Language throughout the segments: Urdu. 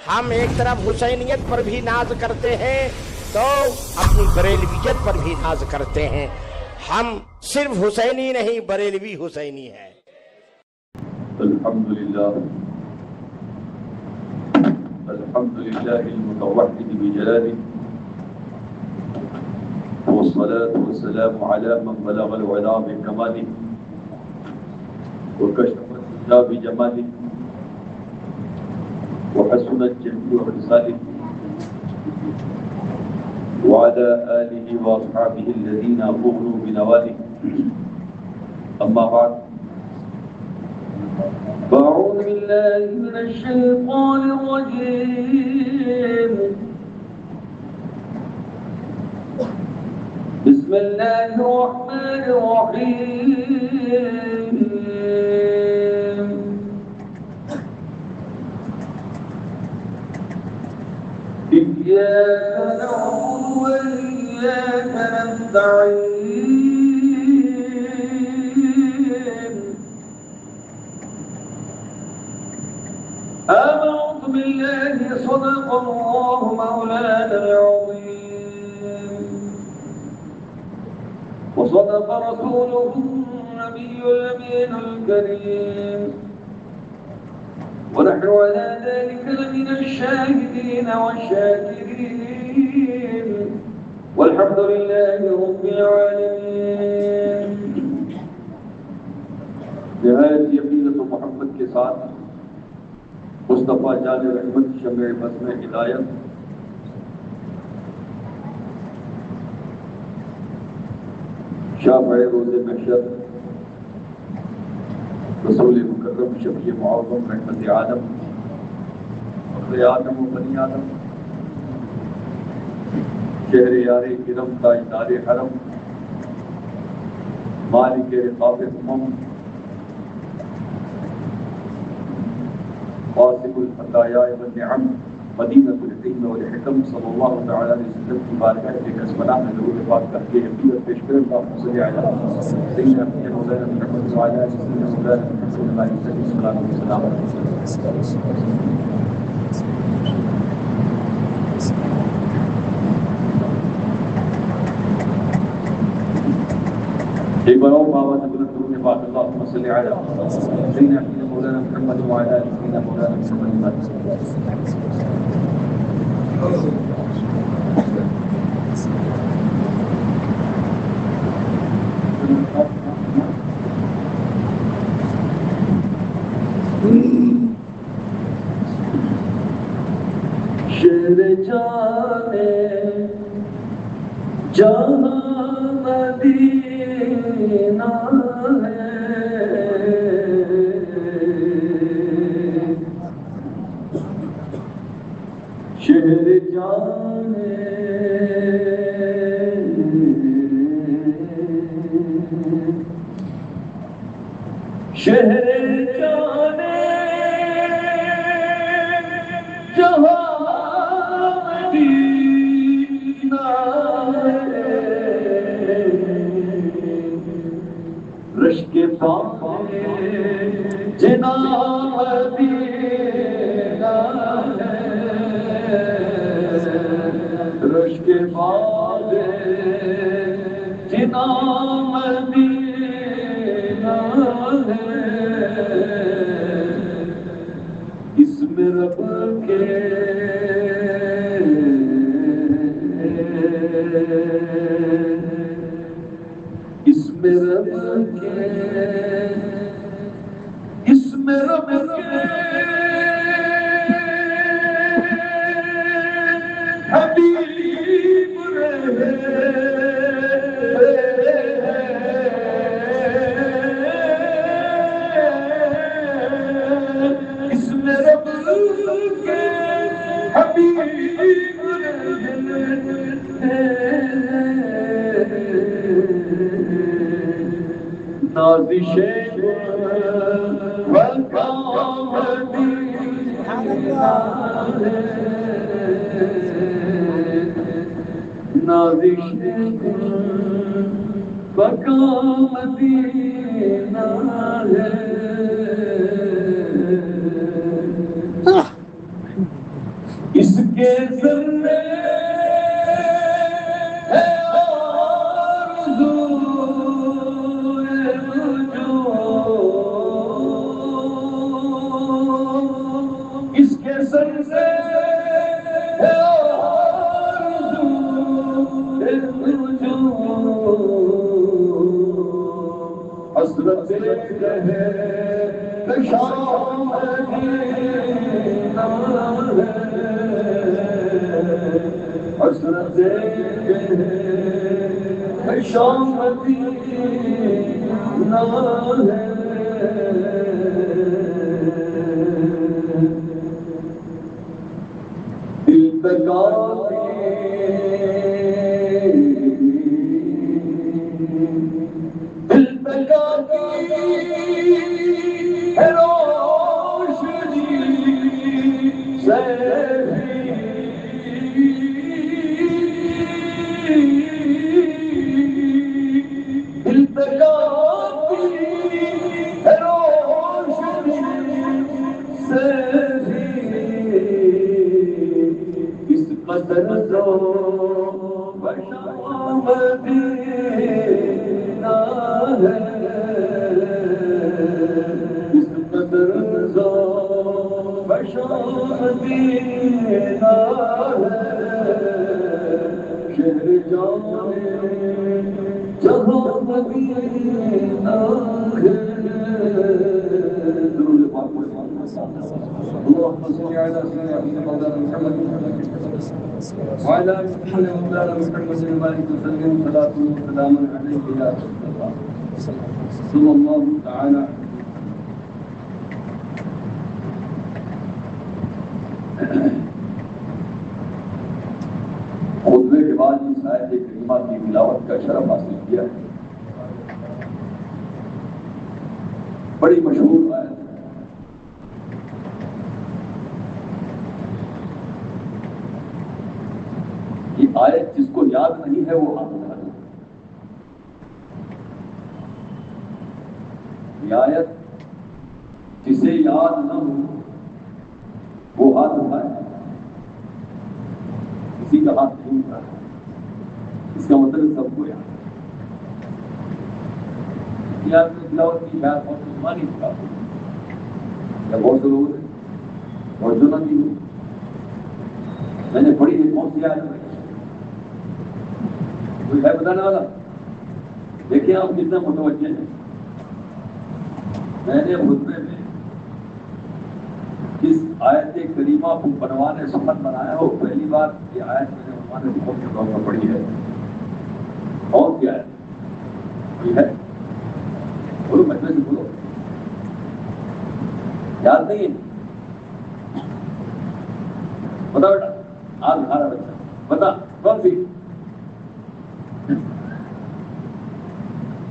ہم ایک طرف حسینیت پر بھی ناز کرتے ہیں تو اپنی بریلویت پر بھی ناز کرتے ہیں. ہم صرف حسینی نہیں، بریلوی حسینی ہے. الحمدللہ المتوحد بجلاله والصلاة والسلام على من بلغ العلا بكماله وكشف الهدى بجماله وحسنت جميع خصاله وعلى آله وأصحابه الذين أغنوا بنواله. أما بعد، فأعوذ بالله من الشيطان الرجيم. بسم الله الرحمن الرحيم. إياك نعبد وإياك نستعين. آمنت بالله صدق الله مولانا العظيم وصدق رسوله النبي الأمين الكريم ونحن على ذلك لمن الشاهدين والشاكرين والحمد لله رب العالمين. نہایت یقینت و محبت کے ساتھ مصطفیٰ جان رحمت شمع بزم ہدایت شافع روز محشر رسول مکرم شفیع معظم رحمت عالم فخر آدم و بنی آدم شہر یار کرم تاجدار حرم مالک رقاب امم قاسم الفتایا والنعم مدینۃ العلم والحکم صلی اللہ تعالی علیہ وسلم کی بارگاہ کے قسمانہ میں درود پاک کر کے حقیقت پیش کریں. اللہم صلی علی سیدنا مولانا محمد وعلی آلہ سیدنا مولانا محمد صلی اللہ علیہ وسلم. ایک بار اور بابا سے بلند درود پاک اللہم صلی علی سیدنا مولانا محمد وعلی آلہ سیدنا مولانا محمد. شہر جانے جہاں مدینہ ہے شہر جانے شہر جانے جہاں مدینہ ہے رشک پاک جنا مدینہ ہے رشک پاک جنا مدینہ ہے اس میں رب کے اس میں رب کے اس میں رب کے حبیب رہے اس میں رب کے حبیب نازش والکامدی نازش والکامدی اس کے ذرے ہے آرزو وجود، اس کے ذرے ہے آرزو وجود، حسرت رہے شام مدینہ ہے، حسرت رہے شام مدینہ ہے، دل تکاتی ہے روشنی سہری، دل تکاتی ہے روشنی سہری، اس قدر تو بشام مدینہ ہے، اس قدر تو بشام مدینہ ہے، شہر جانے جہاں مدینہ ہے۔ درود پاک پڑھیں۔ اللهم صل على سيدنا محمد وعلى آل محمد وعلى محمد وبارك وسلم، صلاة وسلام عليك يا رسول الله صلى الله تعالى خطبے کے بعد اس آیت کریمہ کی تلاوت کا شرف حاصل کیا ہے۔ بڑی مشہور آیت ہے، یہ آیت جس کو یاد نہیں ہے وہ ہاتھ اٹھا دے۔ یہ آیت جسے یاد نہ ہو وہ ہاتھ اٹھائے۔ کسی کا ہاتھ نہیں اٹھا، اس کا مطلب سب کو یاد ہے۔ یاد میں تلاوت کی شاید بہت مسلمانی تھا یا بہت سے لوگ اور جو نہ کی میں نے پڑھی ہے کون سی آیت ہے؟ کوئی ہے بتانے والا؟ دیکھیں آپ کتنا متوجہ ہیں۔ میں نے خطبے میں جس آیت کریمہ کو بنوانے سفر بنایا ہو، پہلی بار یہ آیت میں نے عنوان سفر کے طور پر پڑھی ہے۔ اور کیا ہے؟ یہ ہے بولو، مجمع سے بولو، یاد نہیں ہے؟ بتا بیٹا، آج ہمارا بچہ بتا کون سی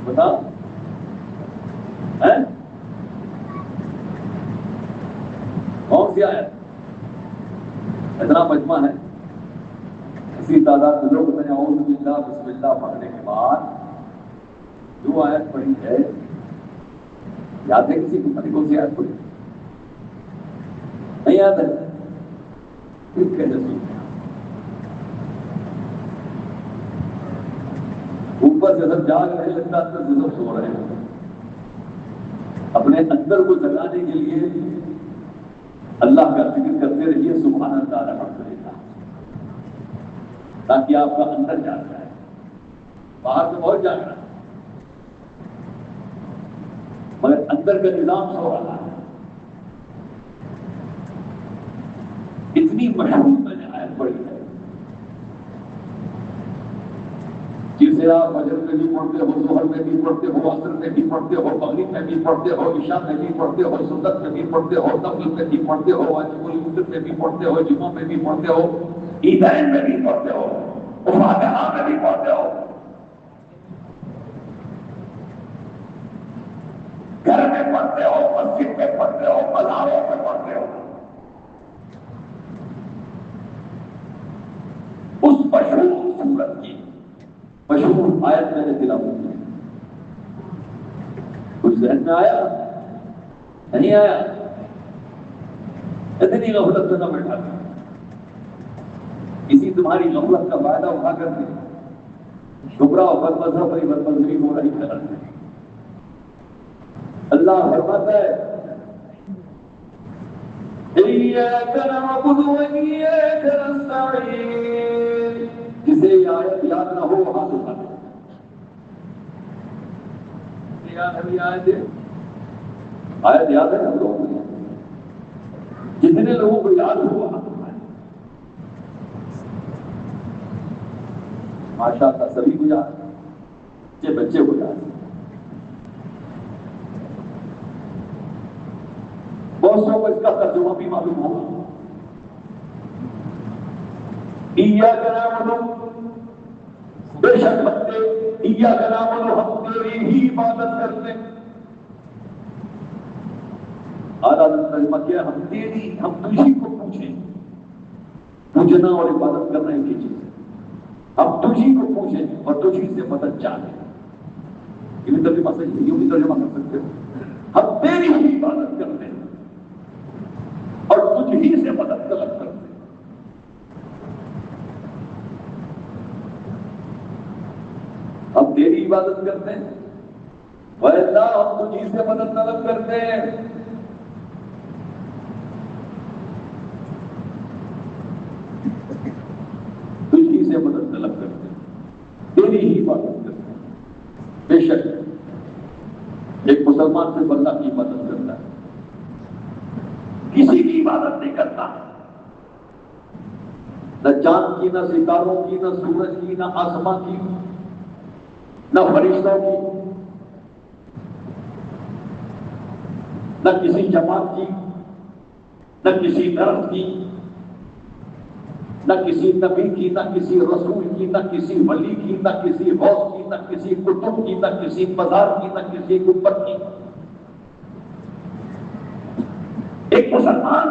بتا ہے؟ کون سی آیت؟ اتنا مجمع ہے، اسی تعداد میں لوگ میں نے اعوذ باللہ بسم اللہ پڑھنے کے بعد جو آیت پڑھی ہے، یاد ہے کسی کو؟ پتہ کون سی آیت پڑھی؟ نہیں یاد ہے؟ کیسے سنتے؟ اوپر سے سب جاگ رہے، لگتا اندر سے سب سو رہے ہیں۔ اپنے اندر کو جگانے کے لیے اللہ کا ذکر کرتے رہیے، سبحان اللہ الحمدللہ، تاکہ آپ کا اندر جاگ جائے۔ باہر سے بہت جاگ رہا ہے مگر اندر کا نظام سو رہا ہے۔ اتنی مشہور میں نے آیت پڑھی ہے، جسے آپ فجر میں بھی پڑھتے ہو، ظہر میں بھی پڑھتے ہو، عصر میں بھی پڑھتے ہو، مغرب میں بھی پڑھتے ہو، عشاء میں بھی پڑھتے ہو، سنت میں بھی پڑھتے ہو، نفل میں بھی پڑھتے ہو، واجب الوتر میں بھی پڑھتے ہو، جمعہ میں بھی پڑھتے ہو، عیدین میں بھی پڑھتے ہو، فاتحہ میں بھی پڑھتے ہو، گھر میں پڑھتے ہو، مسجد میں پڑھتے ہو، مزاروں میں پڑھتے ہو۔ اس مشہور سورت کی مشہور آیت میں نے تلاوت کی، کچھ ذہن میں آیا؟ نہیں آیا؟ اتنی غفلت میں نہ بیٹھا تھا۔ اسی تمہاری غفلت کا فائدہ اٹھا کر کے گمراہ و بد مذہب بد مذہبی ہو رہی ہے. اللہ فرماتا ہے إِيَّاكَ نَعْبُدُ وَإِيَّاكَ نَسْتَعِينُ. جسے یہ آیت یاد نہ ہو وہاں سے اٹھا دیں. آیت یاد ہے ہم لوگوں کو. جتنے لوگوں کو یاد ہوا ماشاء اللہ سبھی کو یاد ہے. بچے کو یاد ہے. بہت سو کو اس کا ترجمہ بھی معلوم ہوگا. ایاک نعبد، بے شک بندے ایاک نعبد ہم تیری ہی عبادت کرتے ہیں. اعلیٰ ترجمہ کیا ہم تیری، ہم تجھی کو پوچھیں. پوچھنا اور عبادت کرنا ایک ہی چیز ہے. ہم تجھی کو پوچھیں اور تجھی سے مدد چاہیں. یہ بھی ترجمہ صحیح ہے، یہ بھی ترجمہ کر سکتے ہو. ہم تیری ہی عبادت کرتے ہیں اور تجھ ہی سے مدد طلب کرتے ہیں. ہم تیری عبادت کرتے ہیں وَإِلَّا ہم تجھ ہی سے مدد طلب کرتے ہیں. تجھ ہی سے مدد طلب کرتے ہیں، تیری ہی عبادت کرتے ہیں. بے شک ایک مسلمان صرف اللہ کی عبادت کرتا ہے، کسی کی عبادت نہیں کرتا. نہ چاند کی، نہ ستاروں کی، نہ سورج کی، نہ آسمان کی، نہ فرشتوں کی، نہ کسی جماعت کی، نہ کسی درخت کی، نہ کسی نبی کی، نہ کسی رسول کی، نہ کسی ولی کی، نہ کسی غوث کی، نہ کسی کتب کی، نہ کسی مزار کی، نہ کسی گنبد کی. ایک مسلمان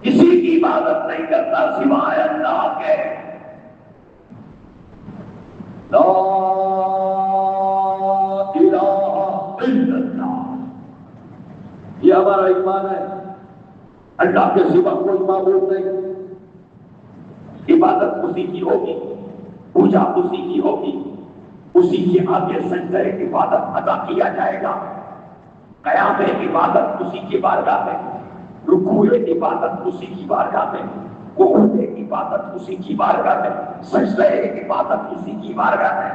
کسی کی عبادت نہیں کرتا سوائے اللہ کے. لا الہ الا اللہ، یہ ہمارا ایمان ہے. اللہ کے سوا کوئی معبود نہیں. عبادت اسی کی ہوگی، پوجا اسی کی ہوگی، اسی کے آگے سجدہ عبادت ادا کیا جائے گا. قیام عبادت اسی کی بارگاہ میں، رکوع عبادت اسی کی بارگاہ میں، قعود عبادت اسی کی بارگاہ میں، سجدہ عبادت اسی کی بارگاہ میں.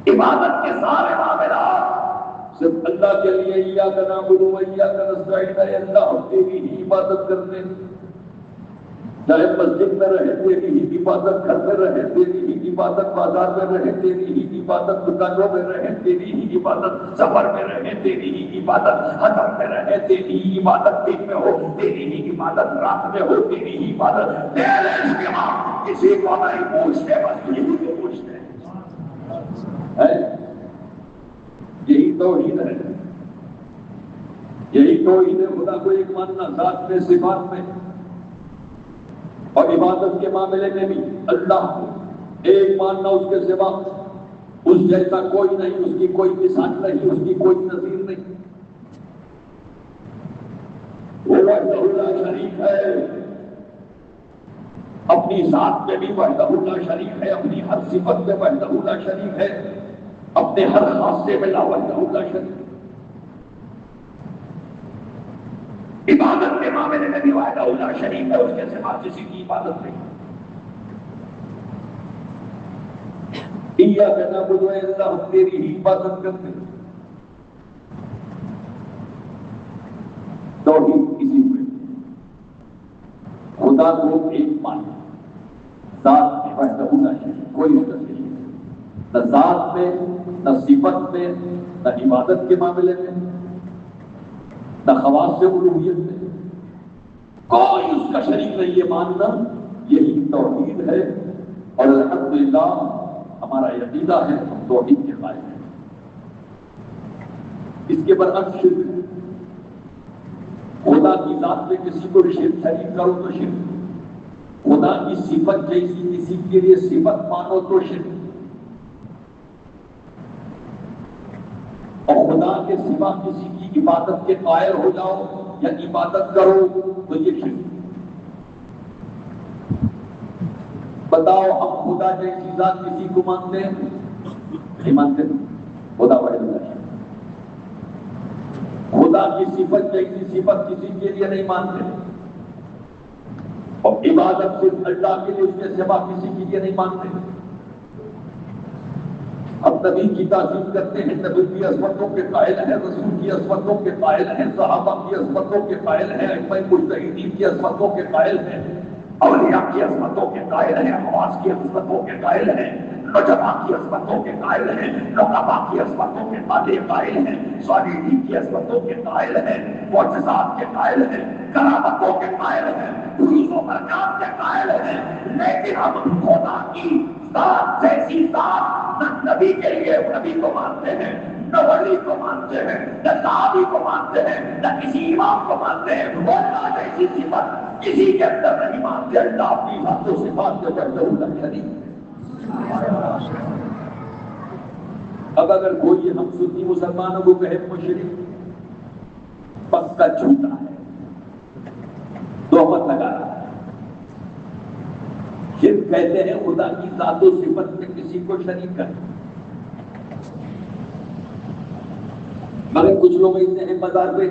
عبادت کے سارے معاملات صرف اللہ کے لیے. ایاک نعبد و ایاک نستعین، اے اللہ ہم تیری ہی عبادت کرتے ہیں. چاہے مسجد میں رہے تیری ہی عبادت، گھر میں رہے تیری ہی عبادت، بازار میں رہے تیری ہی عبادت، دکانوں میں رہے تیری ہی عبادت، سفر میں رہے تیری ہی عبادت، حضر میں رہے تیری ہی عبادت، دن میں ہو تیری ہی عبادت، رات میں ہو تیری ہی عبادت. تیرے سوا کسی کو نہیں پوچھتے، بس تجھی کو پوچھتے ہیں. یہی توحید ہے. یہی توحید ہے. خدا کو ایک ماننا ذات میں، صفات میں، اور عبادت کے معاملے میں بھی اللہ کو ایک ماننا. اس کے سوا اس جیسا کوئی نہیں، اس کی کوئی مثال نہیں، اس کی کوئی نظیر نہیں. وہ وحدہ لا شریک ہے. اپنی ذات میں بھی وحدہ لا شریک ہے، اپنی ہر صفت میں وحدہ لا شریک ہے، اپنے ہر خاصے میں لا وحدہ لا شریک. عبادت کے معاملے میں بھی وحدہ لا شریک ہے، اس کے سوا کسی کی عبادت نہیں. ایاک نعبد و اللہ ہم تیری ہی عبادت کرتے ہیں. توحید کسی کو خدا کو ایک ماننا، ذات میں وحدہ لا شریک، کوئی اس کا شریک نہیں. نہ ذات میں، نہ صفت میں، نہ عبادت کے معاملے میں، نہ خواص الوہیت میں، کوئی اس کا شریک نہیں. یہ ماننا یہی توحید ہے. اور الحمدللہ ہمارا عقیدہ ہے، ہم توحید کے قائل ہیں. اس کے برعکس شرک، خدا کی ذات میں کسی کو شرک کرو تو شرک، خدا کی صفت جیسی کسی کے لیے صفت مانو تو شرک، اور خدا کے سوا کسی کی عبادت کے قائل ہو جاؤ یا عبادت کرو تو یہ شرک. بتاؤ ہم خدا جیسی ذات کسی کو مانتے ہیں؟ نہیں مانتے. خدا واحد اللہ ہے. خدا کی صفت جیسی صفت کسی کے لیے نہیں مانتے. اور عبادت صرف اللہ کے لیے، اس کے سوا کسی کے لیے نہیں مانتے. ہم نبی کی تعظیم کرتے ہیں، نبی کی عظمتوں کے قائل ہیں، رسول کی عظمتوں کے قائل ہیں، صحابہ کی عظمتوں کے قائل ہیں، ائمہ مجتہدین کی عظمتوں کے قائل ہیں، اولیاء کی عظمتوں کے قائل ہیں، حواس کی عظمتوں کے قائل ہیں، نجبا کی عظمتوں کے قائل ہیں، نقبا کی عظمتوں کے قائل ہیں، صالحین کی عظمتوں کے قائل ہیں، معجزات کے قائل ہیں، کرامتوں کے قائل ہیں، فیوز و برکات کے قائل ہیں. لیکن ہم خدا کی ذات جیسی ذات نہ نبی کے لیے نبی کو مانتے ہیں، نہ ولی کو مانتے ہیں، نہ صحابی کو مانتے ہیں، نہ کسی امام کو مانتے ہیں. اللہ جیسی صفت کسی کے اندر نہیں مانتے. اللہ اپنی ذات و صفات کے اندر لم شریک. اب اگر کوئی ہم سنی مسلمانوں کو کہے مشرک، پکا جھوٹا ہے، تہمت لگا رہا ہے. شرک کہتے ہیں خدا کی ذات و صفت میں کسی کو شریک کرنا. مگر کچھ لوگ ایسے ہیں بازار پہ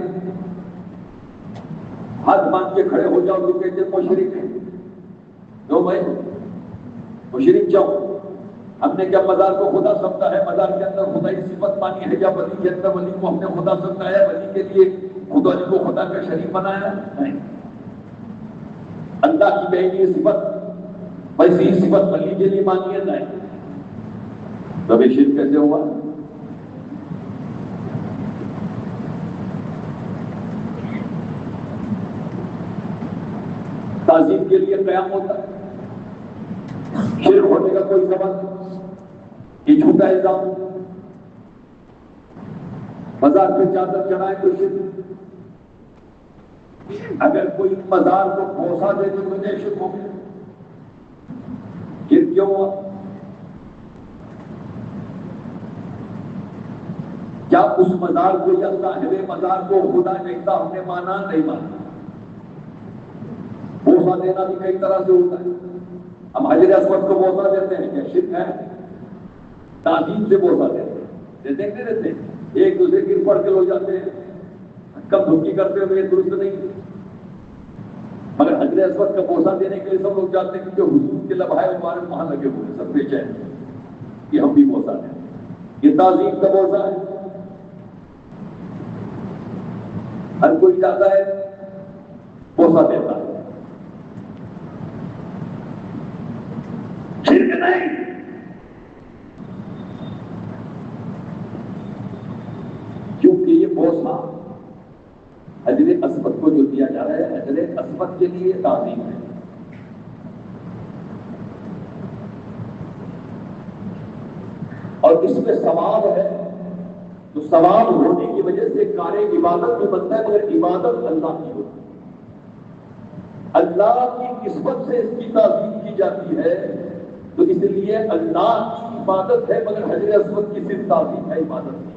ہاتھ باندھ کے کھڑے ہو جاؤ تو کہتے ہیں مشرک ہے. کیوں بھائی مشرک کیوں؟ ہم نے کیا مزار کو خدا سمجھا ہے؟ مزار کے اندر خدا کی صفت مانی ہے؟ یا ولی کے اندر ولی کو ہم نے خدا سمجھا ہے؟ ولی کے لیے خدا جی کو خدا کا شریک بنایا؟ نہیں. اللہ کی بہنی صفت ویسی ہی صفت ولی کے لیے مانی ہے؟ نہیں. تب یہ شرک کیسے ہوا؟ تعظیم کے لیے قیام ہوتا ہے، شرک ہونے کا کوئی سبب؟ یہ جھوٹا الزام. مزار پہ چادر چڑھائے تو شرک. اگر کوئی مزار کو بوسہ دے تو مجھے شرک ہو گیا. شرک کیوں ہوا؟ کیا اس مزار کو یا صاحب مزار کو خدا کہتا ہم نے مانا؟ نہیں مانا. بوسہ دینا بھی کئی طرح سے ہوتا ہے. ہم حجر اسود کو بوسہ دیتے ہیں، کیا شرک ہے؟ تعظیم سے بوسہ دیتے ہیں، دیکھتے رہتے ہیں ایک دوسرے گر پڑ کے لو جاتے ہیں، کب دھمکی کرتے ہوئے درست نہیں. مگر حجر اسود کا بوسہ دینے کے لیے سب لوگ جاتے ہیں کیونکہ حضور کے لبھائے مبارک وہاں لگے ہوئے، سب بے چین کہ ہم بھی بوسہ دیں. یہ تعظیم کا بوسہ ہے. ہر کوئی جاتا ہے بوسہ دیتا ہے. شرک نہیں. کیونکہ یہ بوسہ حجر اسود کو جو دیا جا رہا ہے، حجر اسود کے لیے تعظیم ہے. اور اس میں ثواب ہے، تو ثواب ہونے کی وجہ سے کار عبادت بھی بنتا ہے، مگر عبادت اللہ کی ہوتی ہے. اللہ کی نسبت سے اس کی تعظیم کی جاتی ہے، تو اس لیے اللہ کی عبادت ہے، مگر حجر اسود کی صرف تعظیم ہے، عبادت نہیں.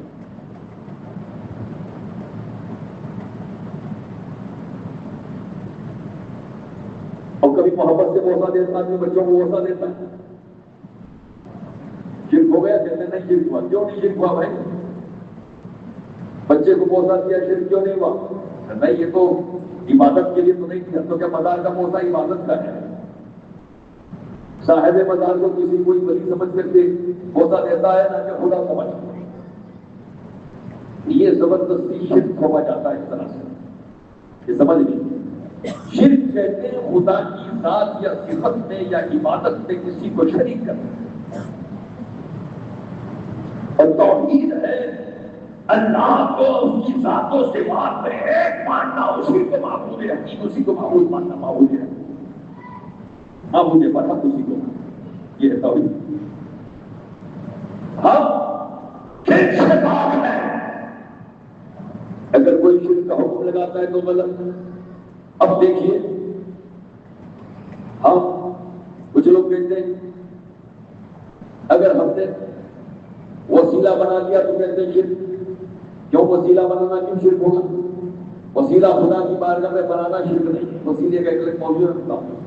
اور کبھی محبت سے بوسہ دیتا ہے، بچوں کو بوسہ دیتا ہے. شرک ہو گیا؟ کہتے ہیں نہیں شرک ہوا. کیوں نہیں شرک ہوا بھائی؟ بچے کو بوسہ دیا، شرک کیوں نہیں ہوا؟ نہیں یہ تو عبادت کے لیے تو نہیں کیا. تو کیا مزار کا بوسہ عبادت کا ہے؟ صاحب مزار کو کسی کوئی ولی سمجھ کر کے بوسہ دیتا ہے نہ کہ خدا سمجھ. یہ زبردستی شرک ہوا جاتا ہے اس طرح سے. یہ سمجھ نہیں. شرک کہتے ہیں خدا کی ذات یا صفت میں یا عبادت میں کسی کو شریک کرنا. اور توحید ہے اللہ کو اس کی ذات و صفات میں ایک ماننا، اسی کو معبود حقیقی، اسی کو معبود ماننا. معبود ہے معبود پتا اسی کو. یہ ہے توحید. ہم شرک سے پاک ہیں. اگر کوئی شرک کا حکم لگاتا ہے تو غلط. اب دیکھیے ہم کچھ لوگ کہتے ہیں اگر ہم نے وسیلہ بنا لیا تو کہتے ہیں شرک. کیوں وسیلہ بنانا کیوں شرک ہوگا؟ وسیلہ خدا کی بارگاہ میں بنانا شرک نہیں. وسیلے کا ایک موضوع رکھتا ہوں.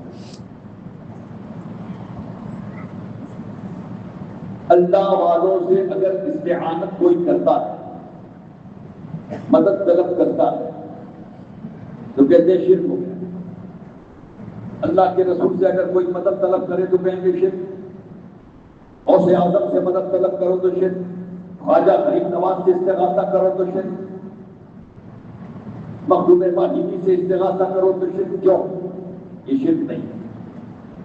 اللہ والوں سے اگر استعانت کوئی کرتا ہے، مدد طلب کرتا ہے، تو کہتے ہیں شرک ہو گیا۔ اللہ کے رسول سے اگر کوئی مدد طلب کرے تو کہیں گے شرک، غوث اعظم سے مدد طلب کرو تو شرک، خواجہ غریب نواز سے استغاثہ کرو تو شرک، مخدوم ماہینی سے استغاثہ کرو تو شرک۔ کیوں؟ یہ شرک نہیں ہے،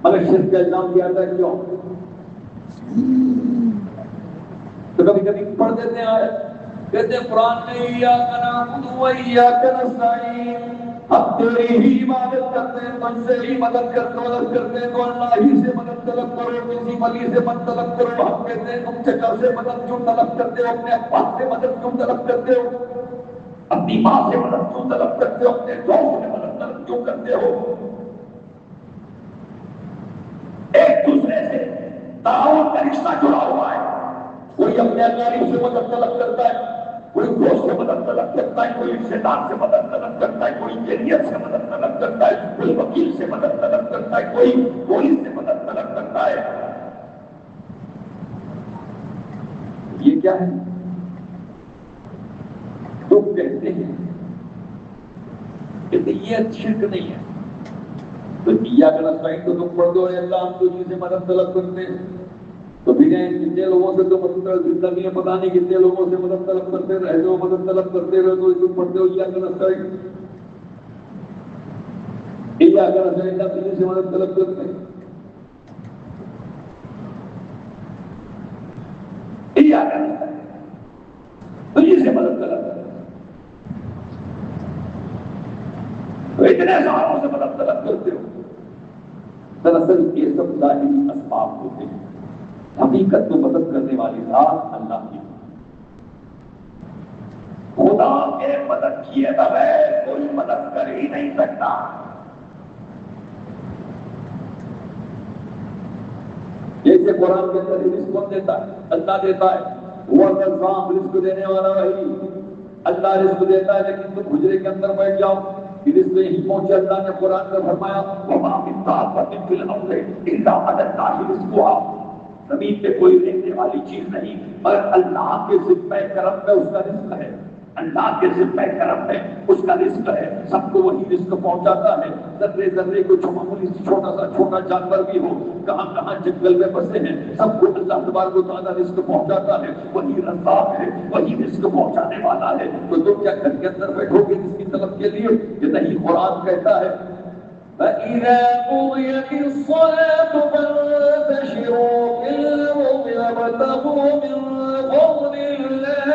مگر شرک کا الزام دیا جاتا ہے۔ کیوں؟ تو کبھی کبھی پڑھ دیتے ہیں آیت، کہتے ہیں قرآن میں ایاک نعبد و ایاک نستعین، ہم تیری ہی عبادت کرتے ہیں، تجھ سے ہی مدد کرتے ہیں، تو اللہ ہی سے مدد طلب کرو، کسی ولی سے مدد طلب کرو۔ ہم کہتے ہیں تم چچا سے مدد کیوں طلب کرتے ہو، اپنے ابا سے مدد کیوں طلب کرتے ہو، اپنی ماں سے مدد کیوں طلب کرتے ہو، اپنے دوست سے مدد طلب کیوں کرتے ہو؟ ایک دوسرے سے تعاون کا رشتہ جڑا ہوا ہے۔ کوئی اپنے اقارب سے مدد طلب کرتا ہے، کوئی دوست سے مدد طلب کرتا ہے، کوئی رشتے دار سے مدد طلب کرتا ہے، کوئی انجینئر سے مدد طلب کرتا ہے، کوئی وکیل سے مدد طلب کرتا ہے، کوئی پولیس سے مدد طلب کرتا ہے۔ یہ کیا ہے؟ لوگ کہتے ہیں کہ یہ شرک نہیں ہے، تو ایاک نستعین تو تم پڑھ دو، اے اللہ ہم تجھ سے مدد طلب کرتے ہیں، تو پھر کتنے لوگوں سے تو مدد زندگی میں پتہ نہیں کتنے لوگوں سے مدد طلب کرتے رہتے ہو، مدد طلب کرتے رہتے ہو، تم پڑھتے ہو ایاک نستعین، ایاک نستعین، اللہ تجھ سے مدد طلب کرتے ہیں، ایاک نستعین تجھ سے مدد طلب کرتے ہیں، تو اتنے ساروں سے مدد طلب کرتے ہو۔ دراصل یہ سب ظاہری اسباب ہوتے ہیں، حقیقت میں مدد کرنے والی ذات اللہ کی۔ خدا کے مدد کیے بغیر کوئی مدد کر ہی نہیں سکتا۔ جیسے قرآن کے اندر رزق کون دیتا ہے؟ اللہ دیتا ہے، وہ الرزاق، رزق دینے والا وہی اللہ رزق دیتا ہے، لیکن تم حجرے کے اندر بیٹھ جاؤ، رزق نہیں پہنچے۔ اللہ نے قرآن میں فرمایا وما من دابۃ فی الارض الا علی اللہ رزقها، زمین پہ کوئی رہنے والی چیز نہیں مگر اللہ کے ذمہ کرم میں اس کا رزق ہے، اللہ کے ذمہ کرم میں اس کا رزق ہے، سب کو وہی رزق پہنچاتا ہے۔ ذرے ذرے کو معمولی چھوٹا جانور بھی ہو، کہاں کہاں جنگل میں بسے ہیں، سب کو اللہ تبارک و تعالیٰ رزق پہنچاتا ہے، وہی رزاق ہے، وہی رزق پہنچانے والا ہے۔ تو تم کیا گھر کے اندر بیٹھو گے اس کی طلب کے لیے؟ یہ نہیں، قرآن کہتا ہے فَإِذَا قُضِيَتِ الصَّلَاةُ فَانتَشِرُوا فِي الْأَرْضِ وَابْتَغُوا مِن فَضْلِ اللَّهِ۔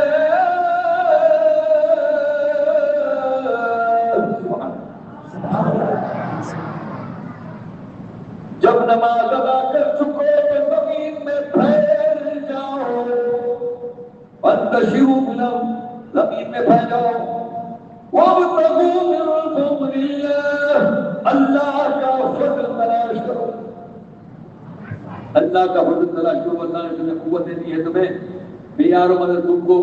جب نماز ادا کر چکو تو زمین میں پھیل جاؤ، فَانتَشِرُوا فِي الْأَرْضِ، زمین میں پھیل جاؤ، وَابْتَغُوا مِن فَضْلِ اللَّهِ، اللہ کا فضل تلاش کرو، اللہ کا فضل تلاش کرو۔ اللہ نے تمہیں قوتیں دی ہے، تمہیں معیار و مدد تم کو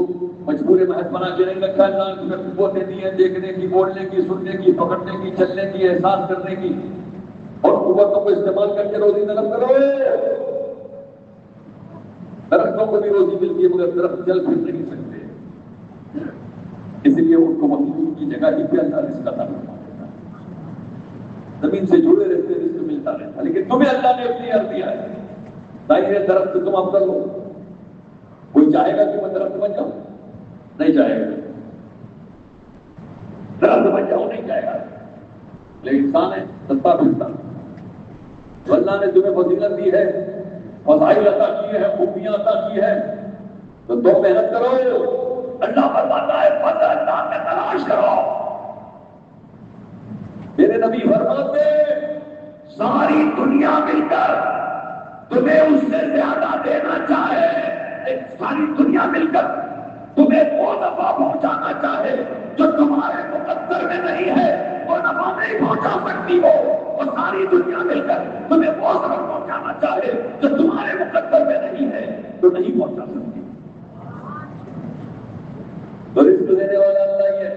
مجبور محض بنا کے نہیں رکھا۔ اللہ نے تمہیں قوتیں دی ہیں، دیکھنے کی، بولنے کی، سننے کی، پکڑنے کی، چلنے کی، احساس کرنے کی، اور قوتوں کو استعمال کر کے روزی طلب کرو۔ درختوں کو بھی روزی ملتی ہے مگر درخت چل پھر نہیں سکتے، اس لیے ان کو مخلوق کی جگہ ہی پہ اللہ رزق عطا فرماتا ہے، زمین سے جڑے رہتے رزق ملتا رہتا، لیکن تمہیں اللہ نے اختیار دیا ہے۔ ظاہر ہے درخت تم افضل ہو، کوئی چاہے گا کہ میں درخت بن جاؤں؟ نہیں چاہے گا، درخت بن جاؤں نہیں چاہے گا، لیکن انسان ہے ستا پھرتا، تو اللہ نے تمہیں فضیلت دی ہے، فضائل عطا کی ہے، خوبیاں عطا کی ہے، تو تم محنت کرو۔ اللہ فرماتا ہے فضل اللہ میں تلاش کرو۔ میرے نبی فرماتے ساری دنیا مل کر تمہیں اس سے زیادہ دینا چاہے، ساری دنیا مل کر تمہیں وہ نفع پہنچانا چاہے جو تمہارے مقدر میں نہیں ہے، وہ نفع نہیں پہنچا سکتی ہو، اور ساری دنیا مل کر تمہیں وہ ضرر پہنچانا چاہے جو تمہارے مقدر میں نہیں ہے تو نہیں پہنچا سکتی۔ تو رزق دینے والا اللہ ہی ہے۔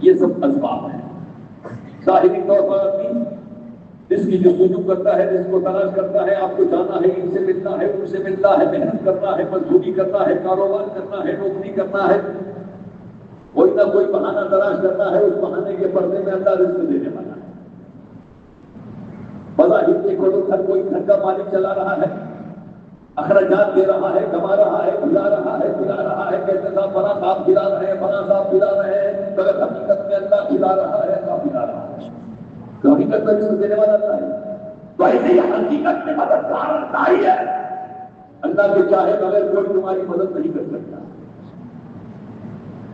یہ سب اسباب ہیں، ظاہری طور پر آدمی جس کی جستجو کرتا ہے، جس کو تلاش کرتا ہے، آپ کو جانا ہے، ان سے ملنا ہے، ان سے ملنا ہے، محنت کرنا ہے، مزدوری کرنا ہے، کاروبار کرنا ہے، نوکری کرنا ہے، کوئی نہ کوئی بہانہ تلاش کرنا ہے، اس بہانے کے پردے میں اللہ رزق دینے والا ہے۔ بظاہر دیکھو تو ہر کوئی گھر کا مالک چلا رہا ہے، اخراجات دے رہا ہے، کما رہا ہے، کھلا رہا ہے، کھلا رہا ہے، کہتے صاحب فلاں صاحب کھلا رہے ہیں، فلاں صاحب کھلا رہے ہیں، مگر حقیقت میں اللہ کھلا رہا ہے، اللہ کھلا رہا ہے، تو حقیقت میں رزق دینے والا اللہ ہے۔ تو ایسے ہی حقیقت میں مددگار اللہ ہی ہے، اللہ کے چاہے بغیر کوئی تمہاری مدد نہیں کر سکتا۔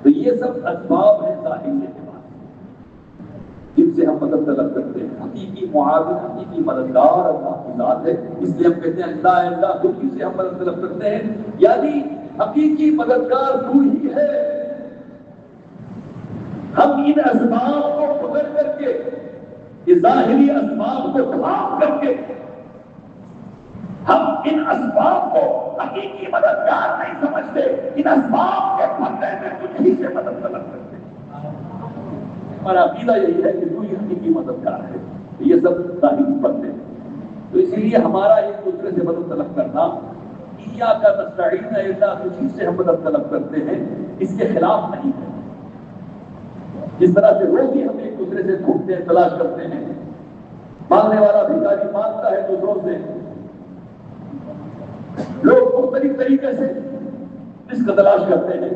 تو یہ سب اسباب ہیں ظاہر کے بعد جن سے ہم مدد طلب کرتے ہیں۔ حقیقی معاون، حقیقی مددگار اللہ کی ذات ہے، اس لیے ہم کہتے ہیں اللہ اللہ خود ہی سے ہم مدد طلب کرتے ہیں، یعنی حقیقی مددگار تو ہی ہے۔ ہم ان اسباب کو پکڑ کر کے، یہ ظاہری اسباب کو خلاف کر کے، ہم ان اسباب کو حقیقی مددگار نہیں سمجھتے، ان اسباب کے پھندے میں تجھ ہی سے مدد طلب کرتے ہیں۔ ہمارا عقیدہ یہی ہے کہ تو ہی حقیقی مددگار ہے۔ یہ سب ظاہری پھندے ہیں، تو اسی لیے ہمارا ایک دوسرے سے مدد طلب کرنا، ایاک نستعین اللہ تجھ ہی سے ہم مدد طلب کرتے ہیں، اس کے خلاف نہیں ہے۔ جس طرح سے روز ہی ہم ایک دوسرے سے ڈھونڈتے ہیں، تلاش کرتے ہیں، مانگنے والا بھکاری مانگتا ہے دوسروں سے، لوگ مختلف طریقے سے رزق تلاش کرتے ہیں،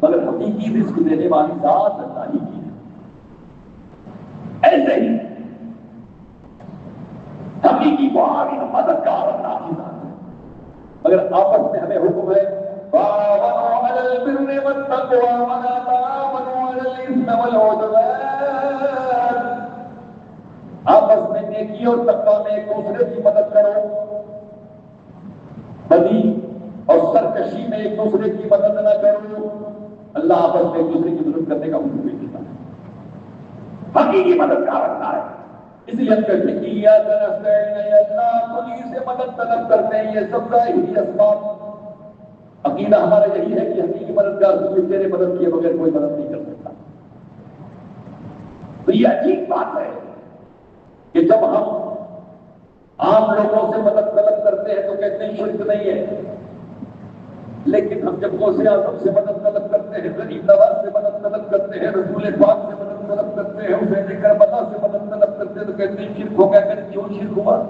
مگر حقیقی رزق دینے والی ذات اللہ ہی کی ہے۔ ایسے ہی حقیقی معاون مددگار اللہ کی ذات ہے، مگر آپس میں ہمیں حکم ہے تعاونوا علی البر والتقوی ولا تعاونوا علی الاثم والعدوان، آپس میں نیکی اور تقوی میں ایک دوسرے کی مدد کرو، بدی اور سرکشی میں ایک دوسرے کی مدد نہ کرو۔ اللہ آپس میں ایک دوسرے کی مدد کرنے کا حکم بھی دیتا ہے، حقیقی مددگار اللہ ہے۔ اس لیے ہم کہتے ہیں ایاک نستعین، اللہ تجھی سے مدد طلب کرتے ہیں۔ یہ سب ظاہری اسباب، عقیدہ ہمارا یہی ہے کہ حقیقی مددگار تیرے مدد کیے بغیر کوئی مدد نہیں کر سکتا۔ تو یہ عجیب بات ہے کہ جب ہم عام لوگوں سے مدد طلب کرتے ہیں تو کہتے ہیں شرک نہیں ہے، لیکن ہم جب غوث اعظم سے مدد طلب کرتے ہیں، غریب نواز سے مدد طلب کرتے ہیں، رسول پاک سے مدد طلب کرتے ہیں، حسین کربلا سے مدد طلب کرتے ہیں، تو کہتے ہیں شرک ہو گیا۔ کہ کیوں شرک ہوا؟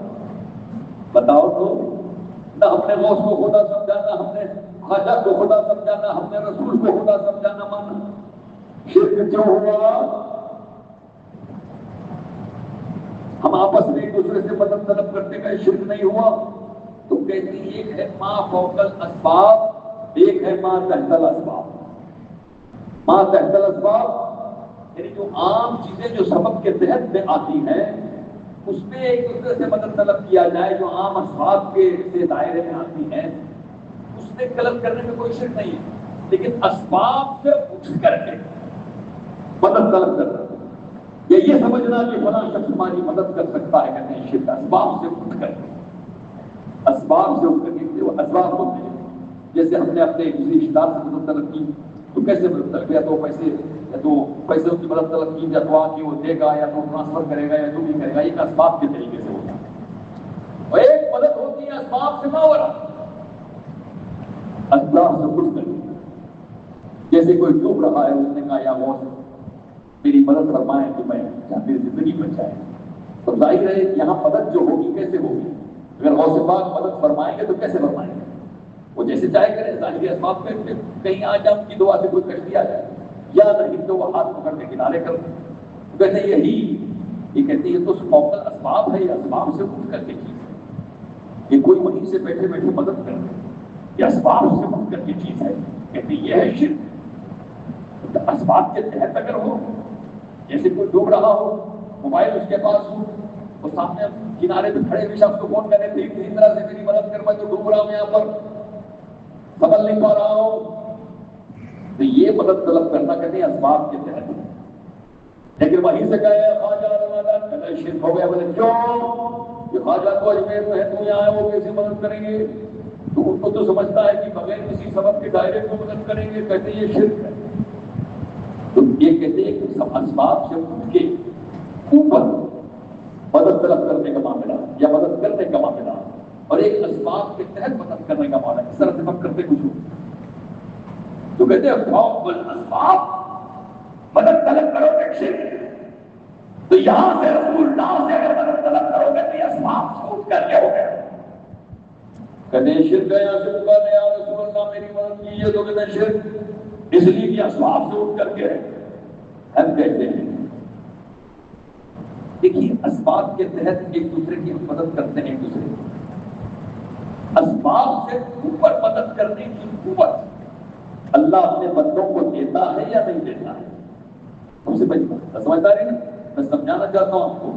بتاؤ تو، نہ ہم نے غوث کو خدا سمجھانا، ہم نے خواجہ کو خدا سمجھانا، ہم نے رسول کو خدا سمجھانا مانا، شرک کیوں ہوا؟ ہم آپس میں ایک دوسرے سے مدد طلب کرتے ہیں، شرک نہیں ہوا؟ تو کہتے ہیں ایک ہے ما فوق الاسباب، ایک ہے ما تحت الاسباب۔ ما تحت الاسباب یعنی جو عام چیزیں جو سبب کے تحت میں آتی ہیں، اس میں ایک دوسرے سے مدد طلب کیا جائے، جو عام اسباب کے سے دائرے میں آتی ہیں، اس میں طلب کرنے میں کوئی شرک نہیں ہے۔ لیکن اسباب سے اٹھ کر کے مدد طلب کرنا، یا یہ سمجھنا کہ فلاں شخص ہماری مدد کر سکتا ہے، کہتے ہیں شرک۔ اسباب سے اٹھ کر کے، اسباب سے اٹھ کر کے، وہ اسباب ہوتے ہیں۔ جیسے ہم نے اپنے کسی رشتے دار سے مدد طلب کی تو کیسے مدد طلب کیا؟ تو پیسے کی مدد طلب کی، یا دعا کی وہ دے گا، یا تو ٹرانسفر کرے گا، یا جو بھی کرے گا، ایک اسباب کے طریقے سے ہوتا ہے۔ اور ایک مدد ہوتی ہے اسباب سے ماورا، اسباب سے اٹھ کر کے۔ جیسے کوئی ڈوب رہا ہے، اس نے کہا یا غوث میری مدد فرمائیں کہ میں میری زندگی بچ جائے، تو ظاہر ہے یہاں مدد جو ہوگی کیسے ہوگی؟ اگر غوث پاک مدد فرمائیں گے تو کیسے فرمائیں گے؟ وہ جیسے چاہے کرے، ظاہری اسباب پہ کہیں آ جائے، ان کی دعا سے کوئی کشتی آ جائے، یا نہیں تو وہ ہاتھ پکڑ کے کنارے کر دیں۔ کہتے ہیں یہ کہتے ہیں یہ تو فوق الاسباب ہے، یہ اسباب سے اٹھ کر کے چیز ہے، یہ کوئی وہیں سے بیٹھے بیٹھے مدد کر دے، یہ اسباب سے اٹھ کر کے چیز ہے۔ کہتے ہیں یہ ہے شرک۔ اسباب کے تحت اگر ہو، جیسے کوئی ڈوب رہا ہو، موبائل اس کے پاس ہو، وہ سامنے کنارے پہ کھڑے ہوئے شخص کو فون کرے تھے کسی طرح سے میری مدد کر، میں تو ڈوب رہا ہوں یہاں پر، سنبھل نہیں پا رہا ہوں، تو یہ مدد طلب کرنا کہتے ہیں اسباب کے تحت۔ لیکن وہیں سے کہے خواجہ رمضان شرک ہو گیا، بولے کیوں؟ یہ خواجہ تو اجمیر میں ہے، تو یہاں ہے، وہ کیسے مدد کریں گے؟ تو ان کو تو سمجھتا ہے کہ بغیر کسی سبب کے دائرے کو مدد کریں گے، کہتے ہیں یہ شرک ہے۔ تو یہ کہتے ہیں کہ سب اسباب سے اٹھ کے اوپر مدد طلب کرنے کا معاملہ یا مدد کرنے کا معاملہ، اور ایک اسباب کے تحت مدد کرنے کا معاملہ، اس طرح سے فکر کرتے کچھ ہو تو کہتے ہیں خوف الاسباب، مدد طلب کرو گے شرک، تو یہاں سے رسول اللہ سے اگر مدد طلب کرو گے تو یہ اسباب سوچ کر کے ہو گئے. کہتے ہیں شرک ہے یا شرک ہے یا رسول اللہ میری مدد کیجیے، تو کہتے ہیں شرک اس لیے کہ اسباب سے اٹھ کر کے ہم کہتے ہیں. دیکھیے اسباب کے تحت ایک دوسرے کی مدد کرتے ہیں، ایک دوسرے کی اسباب سے اوپر مدد کرنے کی قوت اللہ اپنے بندوں کو دیتا ہے یا نہیں دیتا ہے. سب سے بڑی بات سمجھداری نا، میں سمجھانا چاہتا ہوں آپ کو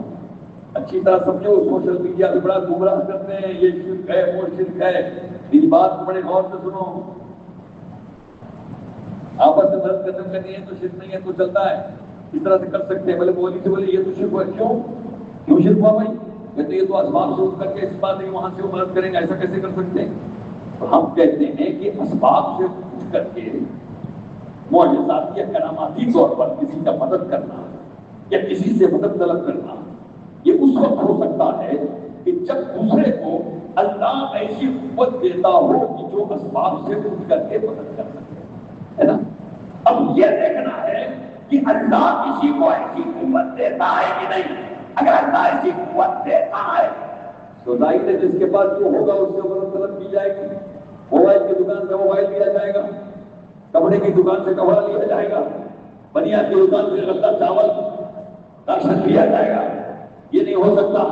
اچھی طرح سمجھو. سوشل میڈیا پہ بڑا گمراہ کرتے ہیں، یہ شرک ہے وہ شرک ہے. میری بات کو بڑے غور سے سنو. آپس میں مدد کرنے میں نہیں ہے تو شرک نہیں ہے تو چلتا ہے، اس طرح سے کر سکتے ہیں. بولے مولوی سے بولے یہ تو شرک ہوا، کیوں شرک ہوا بھائی؟ کہتے یہ تو اسباب سے اٹھ کر کے اس بات نہیں وہاں سے وہ مدد کریں گے، ایسا کیسے کر سکتے ہیں؟ تو ہم کہتے ہیں کہ اسباب سے اٹھ کر کے معجزاتی یا کراماتی طور پر کسی کا مدد کرنا یا کسی سے مدد طلب کرنا، یہ اس وقت ہو سکتا ہے کہ جب دوسرے کو اللہ ایسی قوت دیتا ہو کہ جو اسباب سے اٹھ کر کے مدد کر سکے، ہے نا. اب یہ دیکھنا ہے کہ اللہ کسی کو ایسی قوت دیتا ہے کہ نہیں. اگر اللہ ایسی قوت دیتا ہے تو ظاہر ہے جس کے پاس جو ہوگا اس سے مدد طلب کی جائے گی. موبائل کی دکان سے موبائل لیا جائے گا، کپڑے کی دکان سے کپڑا لیا جائے گا، بنیاد کی دکان سے غلہ چاول راشن لیا جائے گا. یہ نہیں ہو سکتا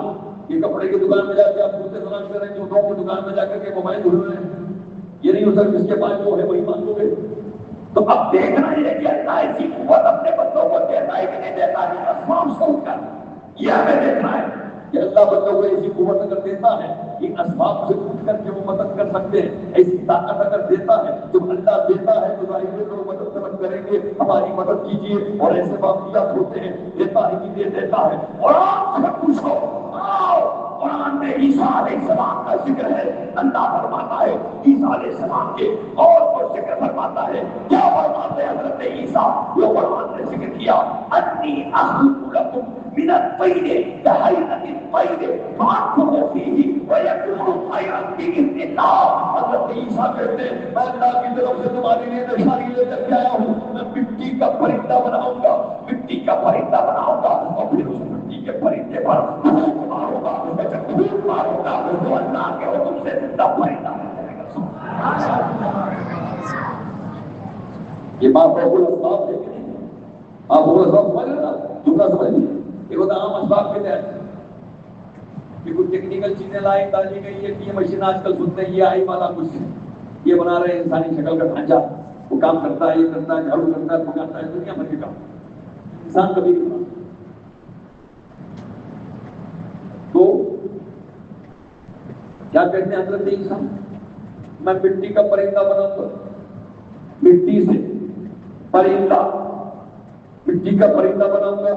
کہ کپڑے کی دکان میں جا کے آپ جوتے تلاش کریں، جوتوں کی دکان میں جا کر کے موبائل ڈھونڈ رہے ہیں. یہ نہیں ہو سکتا، جس کے پاس جو ہے وہی مانگو گے. تو اب دیکھنا یہ کہ اللہ ایسی قوت اپنے بندوں کو دیتا ہے کہ نہیں دیتا ہے، اسباب سے اٹھ کر یہ ہمیں دیکھنا ہے کہ اللہ بندوں کو ایسی قوت اگر دیتا ہے کہ اسباب سے اٹھ کر کے وہ مدد کر سکتے ہیں، ایسی طاقت اگر دیتا ہے جب اللہ دیتا ہے تو ظاہر ہے لوگ مدد طلب کریں گے، ہماری مدد کیجیے. اور ایسے واقعات ہوتے ہیں، دیتا ہے کہ دیتا ہے. اور آپ سے پوچھو قرآن میں عیسیٰ علیہ السلام کا ذکر ہے. اللہ فرماتا ہے عیسیٰ علیہ السلام کے اور ذکر فرماتا ہے. کیا فرماتے ہیں حضرت عیسیٰ؟ جو قرآن نے ذکر کیا انی اخلق لکم من الطیر کہیئۃ الطیر فانفخوا فیہ ویکون طیرا بإذن اللہ. حضرت عیسیٰ کہتے ہیں میں اللہ کی طرف سے تمہارے لیے نشانی لے کر کے آیا ہوں. میں مٹی کا پرندہ بناؤں گا، مٹی کا پرندہ بناؤں گا اور پھر اس مٹی کے پرندے پر پھونک ماروں گا. جب پھونک ماروں گا تو اللہ کے حکم سے زندہ پرندہ بن جائے گا. یہ بات بہت اسباب ہے کہ نہیں؟ آپ بہت اسباب سمجھ رہے نا، جملہ سمجھ لیجیے. یہ ہوتا عام اسباب کے تحت کہ کچھ ٹیکنیکل چیزیں لائی ڈالی گئی ہے کہ یہ مشین آج کل سنتے ہیں یہ آئی والا کچھ یہ بنا رہے ہیں انسانی شکل کا ڈھانچہ، وہ کام کرتا ہے، یہ کرتا ہے، جھاڑو کرتا ہے، پکاتا ہے، دنیا بھر کے کام انسان کبھی نہیں بنا. تو کیا کہتے ہیں حضرت عیسیٰ؟ میں مٹی کا پرندہ بناؤں گا، مٹی سے پرندہ، مٹی کا پرندہ بناؤں گا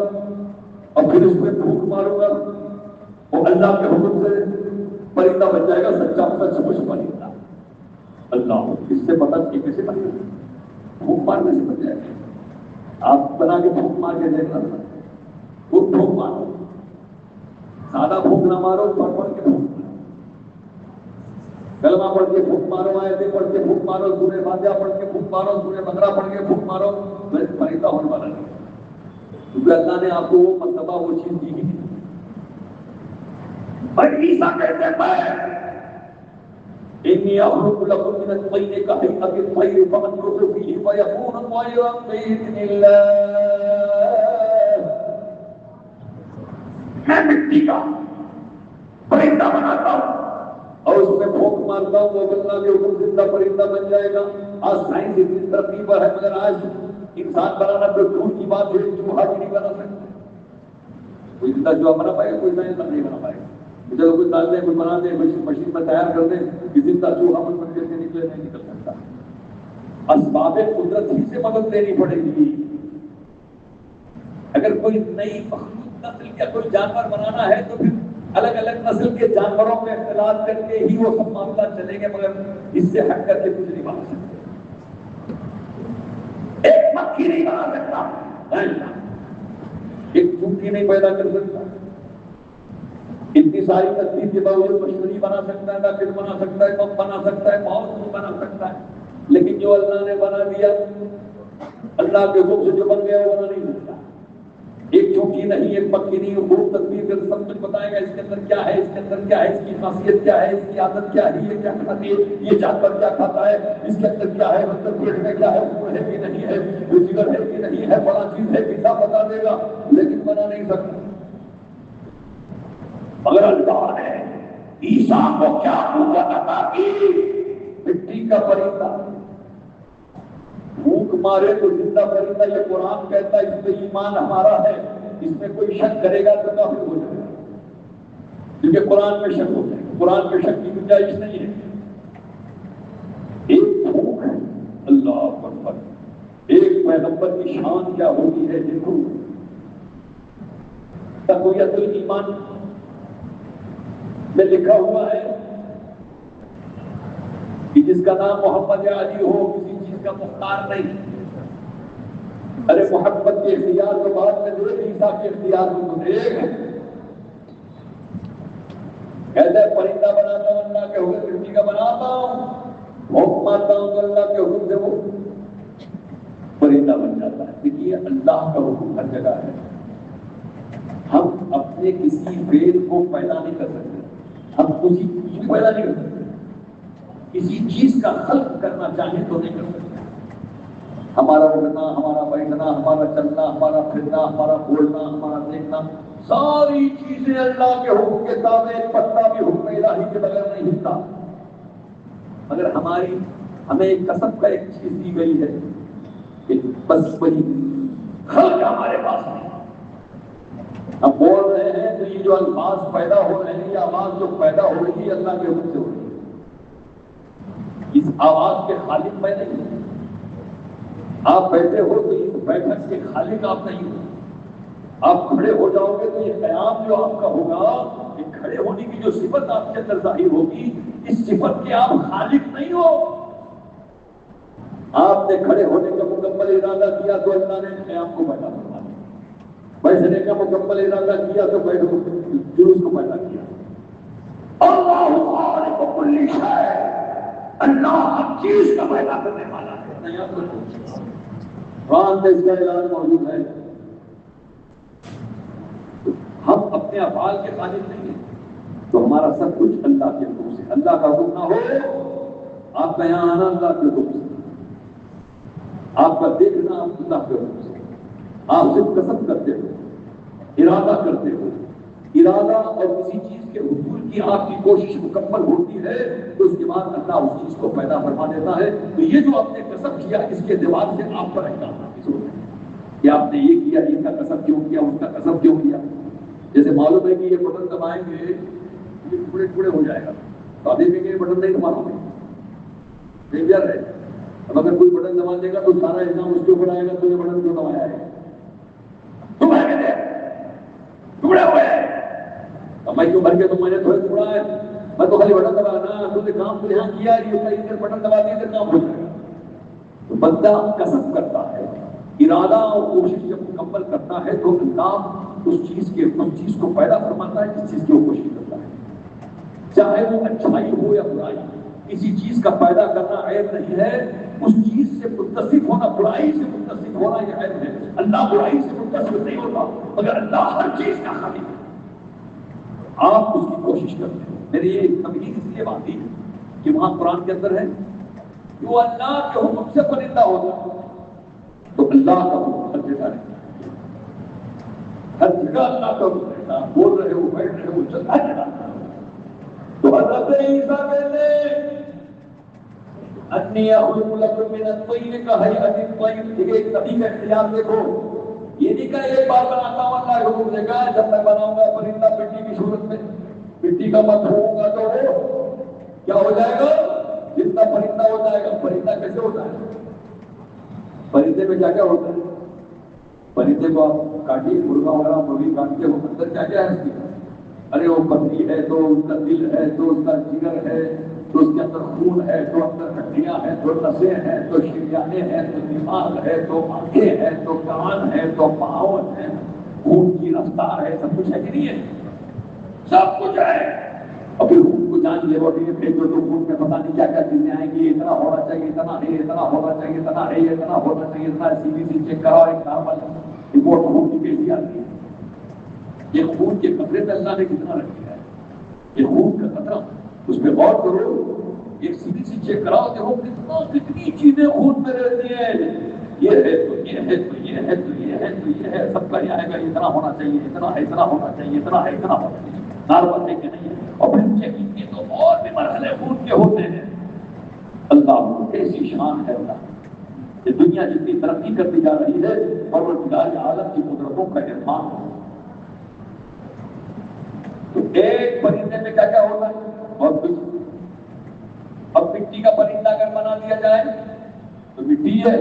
اور پھر اس میں پھونک ماروں گا اور اللہ کے حکم سے پرندہ بن جائے گا، سچا سچ مچ پرندہ. اللہ اس سے پتہ کہ کیسے بنے گا؟ پھونک مارنے سے بن جائے گا. آپ بنا کے پھونک مار کے دیکھنا، خود پھونک مارو، سادہ پھونک نہ مارو، پڑھ پڑھ کے پھونک مارو، کلمہ پڑھ کے پھونک مارو، آیتیں پڑھ کے پھونک مارو، سورہ فاتحہ پڑھ کے پھونک مارو، سورہ بقرہ پڑھ کے پھونک مارو، پرندہ ہونے والا نہیں. کیونکہ اللہ نے آپ کو وہ مرتبہ وہ چیز دی نہیں. اور عیسیٰ کہتے ہیں انی اخلق لکم من الطیر کہیئۃ الطیر فانفخوا فیہ فیکون طیرا بإذن اللہ. میں مٹی کا پرندہ بناتا ہوں اور اس میں پھونک مارتا ہوں، وہ اللہ کے حکم سے زندہ پرندہ بن جائے گا. آج سائنس اتنی ترقی پر ہے مگر آج انسان بنانا تو دور کی بات ہے، چوہا بھی نہیں بنا سکتا. کوئی زندہ چوہا بنا پائے گا؟ کوئی سائنس نہیں بنا پائے گا. چلو کوئی ڈال دیں، کوئی بنا دیں، مشین میں تیار کر دیں کہ زندہ چوہا مجھ پر کیسے نکلے، نہیں نکل سکتا. اسباب قدرت ہی سے مدد لینی پڑے گی. اگر کوئی نئی مخلوق نسل کا کوئی جانور بنانا ہے تو پھر الگ الگ نسل کے جانوروں میں اختلاط کر کے ہی وہ سب معاملات چلیں گے، مگر اس سے ہٹ کر کے کچھ نہیں بنا سکتے. ایک مکھی نہیں بنا سکتا، ایک چونٹی نہیں پیدا کر سکتا، اتنی ساری تدبیر کے باوجود مشینری بنا سکتا ہے، راکٹ بنا سکتا ہے، پمپ بنا سکتا ہے، بہت کچھ بنا سکتا ہے، لیکن جو اللہ نے بنا دیا اللہ کے حکم سے جو بن گیا وہ بنا نہیں سکتا۔ ایک چونکی نہیں، ایک پکی نہیں، خوب تدبیر کر سب کچھ بتائے گا اس کے اندر کیا ہے، اس کے اندر کیا ہے، اس کی خاصیت کیا ہے، اس کی عادت کیا ہے، یہ کیا کھاتی ہے، یہ جانور کیا کھاتا ہے، اس کے اندر کیا ہے، مطلب پیٹ میں کیا ہے، خون ہے کہ نہیں ہے، جگر ہے کہ نہیں ہے، بڑا چیز ہے کہ سب بتا دے گا، لیکن بنا نہیں سکتا۔ مگر اللہ نے عیسیٰ کو کیا قوت عطا کی؟ مٹی کا پرندہ بھوک مارے تو زندہ پرندہ، یہ قرآن کہتا ہے، اس پہ ایمان ہمارا ہے، اس میں کوئی شک کرے گا تو کافر ہو جائے گا، کیونکہ قرآن میں شک ہوتا ہے، قرآن میں شک کی گنجائش نہیں ہے۔ ایک بھوک ہے، اللہ اکبر، ایک پیغمبر کی شان کیا ہوتی ہے، دیکھو تقویت الایمان میں لکھا ہوا ہے کہ جس کا نام محمد علی ہو کسی چیز کا مختار نہیں۔ ارے محمد کے اختیار کو بعد میں دے، عیسیٰ کے اختیار کو تو دے۔ کہتا ہے پرندہ بناتا ہوں اللہ کے حکم، مٹی کا بناتا ہوں، حکم مارتا ہوں تو اللہ کے حکم سے وہ پرندہ بن جاتا ہے۔ دیکھیے اللہ کا حکم ہر جگہ ہے۔ ہم اپنے کسی فعل کو پیدا نہیں کر سکتے، ہم کسی چیز کو پیدا نہیں کر سکتے، کسی چیز کا خلق کرنا چاہیں تو نہیں کر سکتے۔ ہمارا اٹھنا، ہمارا بیٹھنا، ہمارا چلنا، ہمارا پھرنا، ہمارا بولنا، ہمارا دیکھنا، ساری چیزیں اللہ کے حکم کے تابع، ایک پتا بھی حکم الہی کے بغیر نہیں ہلتا۔ اگر ہمیں ایک کسب کا ایک چیز دی گئی ہے کہ بس وہی خلق ہمارے پاس ہے، ہم بول رہے ہیں تو یہ جو الفاظ پیدا ہو رہے ہیں، یہ آواز جو پیدا ہو رہی ہے اللہ کے حکم سے ہو رہی ہے۔ اس آواز کے خالق میں نہیں ہوں، آپ بیٹھے ہو تو اس بیٹھک کے خالق آپ نہیں ہو، آپ کھڑے ہو جاؤ گے تو یہ قیام جو آپ کا ہوگا، یہ کھڑے ہونے کی جو صفت آپ کے اندر ظاہر ہوگی، اس صفت کے آپ خالق نہیں ہو۔ آپ نے کھڑے ہونے کا مکمل ارادہ کیا تو اللہ نے قیام کو پیدا کروا دیا، بیٹھنے کا مکمل ارادہ کیا تو جلوس کو پیدا کیا۔ اللہ خالق کل شیء، اللہ ہر چیز کا پیدا کرنے والا ہے۔ قرآن میں اس کا اعلان موجود ہے۔ ہم اپنے افعال کے خالق نہیں ہیں، تو ہمارا سب کچھ اللہ کے حکم سے، اللہ کا حکم نہ ہو آپ کا یہاں آنا اللہ کے حکم سے، آپ کا دیکھنا اللہ کے حکم سے، آپ صرف قسم کرتے ہو، ارادہ کرتے ہو، ارادہ اور کسی چیز کے حصول کی آپ کی کوشش مکمل ہوتی ہے تو اس کے بعد اللہ اس چیز کو پیدا فرما دیتا ہے۔ تو یہ جو آپ نے قسم کیا، اس کے اعتبار سے آپ پر احکام نافذ ہوتے ہیں کہ آپ نے یہ کیا، اس کا قسم کیوں کیا، اس کا قسم کیوں کیا۔ جیسے معلوم ہے کہ یہ بٹن دبائیں گے یہ ٹکڑے ٹکڑے ہو جائے گا، تو آپ دیکھیں گے یہ بٹن نہیں دبانا ہے، ڈینجر ہے۔ اب اگر کوئی بٹن دبا دے گا تو سارا الزام اس کے اوپر آئے گا، تو یہ بٹن کیوں دبایا ہے، ٹکڑے ہوئے ہیں، میں کیوں بھر کے تو میں نے تھوڑے ٹکڑا ہے، میں تو خالی بٹن دبانا، تو نے کام تو یہاں کیا، یہ بٹن دبا دیا تو کام ہو جائے گا۔ تو بندہ قسم کرتا ہے، ارادہ اور کوشش جب مکمل کرتا ہے تو اللہ اس چیز کو پیدا فرماتا ہے جس چیز کی وہ کوشش کرتا ہے، چاہے وہ اچھائی ہو یا برائی۔ کسی چیز کا پیدا کرنا عیب نہیں ہے، اس چیز سے متصف ہونا، برائی سے متصف ہونا یہ عیب ہے۔ اللہ برائی سے متصف نہیں ہوتا، مگر اللہ ہر چیز کا خالق ہے، آپ اس کی کوشش کرتے ہیں۔ میری یہ تمہید اس لیے باندھی کہ وہاں قرآن کے اندر ہے جو اللہ کے حکم سے پرندہ ہوتا ہے، تو اللہ کا حکم ہر جگہ رہتا ہے، ہر جگہ اللہ کا حکم رہتا ہے، بول رہے ہو، بیٹھ رہے ہو، چل ہر جگہ۔ تو حضرت عیسیٰ کہتے انی اخلق لکم من الطیر کہیئۃ الطیر، دیکھیں ایک نبی کا اختیار دیکھو، یہ نہیں کہ ایک بار بناتا ہوں اللہ کے حکم سے، کہا جب میں بناؤں گا پرندہ مٹی کی صورت میں، مٹی کا مت ہوگا تو وہ کیا ہو جائے گا، جتنا پرندہ ہو جائے گا۔ پرندہ کیسے ہوتا ہے، پرندے میں کیا کیا ہوتا ہے، پرندے کو آپ کاٹیے، مرغا وغیرہ مرغی کاٹتے ہو، اندر کیا کیا ہے اس کی، ارے وہ پتلی ہے تو اس کا دل ہے تو اس کا جگر ہے تو اس کے اندر خون ہے تو اندر ہڈیاں ہیں تو نسیں ہیں تو شریانیں ہیں تو دماغ ہے تو آنکھیں ہیں تو کان ہے تو پاؤں ہیں، خون کی رفتار ہے، سب کچھ ہے کہ نہیں ہے۔ سب کچھ ہے. اور پھر خون کو جانچ لیبورٹری میں بھیجو تو خون میں پتہ نہیں کیا کیا چیزیں آئیں گی. اتنا ہونا چاہیے, اتنا نہیں, اتنا ہونا چاہیے, اتنا نہیں, اتنا ہونا چاہیے, اتنا. CBC چیک کراؤ, ایک نارمل رپورٹ خون کی کیسی آتی ہے. یہ خون کے قطرے میں اللہ نے کتنا رکھ دیا ہے. یہ خون کا قطرہ اس پہ غور کرو. ایک CBC چیک کراؤ, دیکھو کتنی چیزیں خون میں رہتی ہیں. یہ ہے تو یہ ہے تو یہ ہے تو یہ ہے تو یہ ہے, سب کا یہ آئے گا. اتنا ہونا چاہیے, اتنا ہے, اتنا ہونا چاہیے, اتنا ہے, اتنا ہونا چاہیے. نارمل ہے کہ نہیں ہے. اور پھر چیکنگ کے تو اور بھی مرحلے خون کے ہوتے ہیں. اللہ کیسی شان ہے اللہ. یہ دنیا جتنی ترقی کرتی جا رہی ہے پروردگار عالم کی قدرتوں کا ارمان ہو. تو ایک پرندے میں کیا کیا ہوتا ہے اور کچھ. اب مٹی کا پرندہ اگر بنا دیا جائے تو مٹی ہے,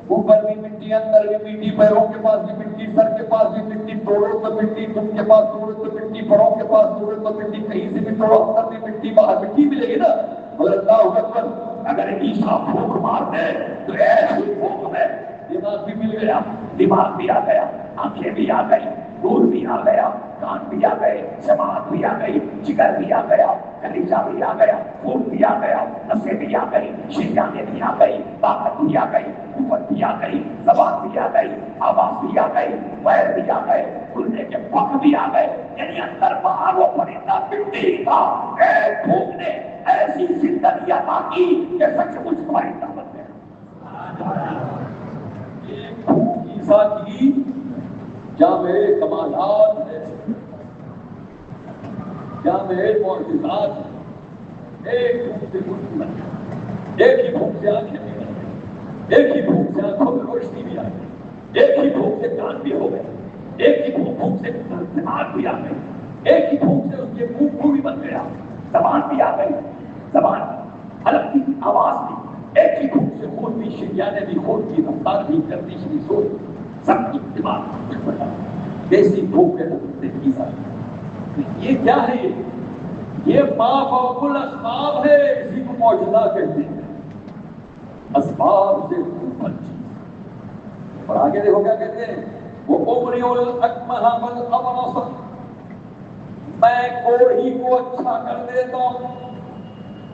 اوپر بھی مٹی, اندر بھی مٹی, پیروں کے پاس بھی مٹی, سر کے پاس بھی مٹی, توڑو تو مٹی, تم کے پاس توڑو تو مٹی, پڑوں کے پاس توڑو تو مٹی, کہیں سے بھی توڑو اندر بھی مٹی, باہر مٹی ملے گی نا. مگر اللہ اکبر, اگر عیسیٰ پھونک مار دے تو ایسی پھونک میں دماغ بھی مل گیا, دماغ بھی آ گیا, آنکھیں بھی آ گئی, دودھ بھی آ گیا, کان بھی آ گئے, سماعت بھی آ گئی, جگر بھی آ گیا, کلیجہ بھی آ گیا, خون بھی آ گیا, نسیں بھی آ گئی, شریانیں بھی آ گئی, طاقت بھی آ گئی, قوت بھی آ گئی, زبان بھی آ گئی, آواز بھی آ گئی, پیر بھی آ گئے, کھلنے کے پک بھی آ گئے. یعنی اندر باہر وہ پرندہ مٹی کا ایک پھونک نے ایسی زندگی عطا کی کہ سچ مچ پرندہ بن گیا. ایک پھونک عیسیٰ کی جامع کمالات ہے, جامع معجزات ہے. ایک پھونک سے کچھ بن گیا, ایک ہی پھونک سے آنکھیں بھی بن گئی, ایک ہی پھونک سے آنکھوں میں روشنی بھی آ گئی, ایک ہی پھونک سے کان بھی ہو گئے, ایک ہی پھونک سے دماغ بھی آ گئی, ایک ہی پھونک سے اس کے منہ بھی بن گیا, زبان بھی آ گئی, زبان حلق کی آواز بھی, ایک ہی پھونک سے خون بھی, شریانیں بھی, خون کی رفتار بھی, گردش بھی, سوچ سب کچھ دماغ کچھ بنا. کیسی بھوک ہے عیسیٰ. یہ کیا ہے؟ یہ ما فوق الاسباب ہے, اسی کو معجزہ کہتے ہیں. اسباب سے اوپر چیز. اور آگے دیکھو کیا کہتے ہیں, وہ ابری الاکمہ والابرص, میں کوڑھی کو اچھا کر دیتا ہوں.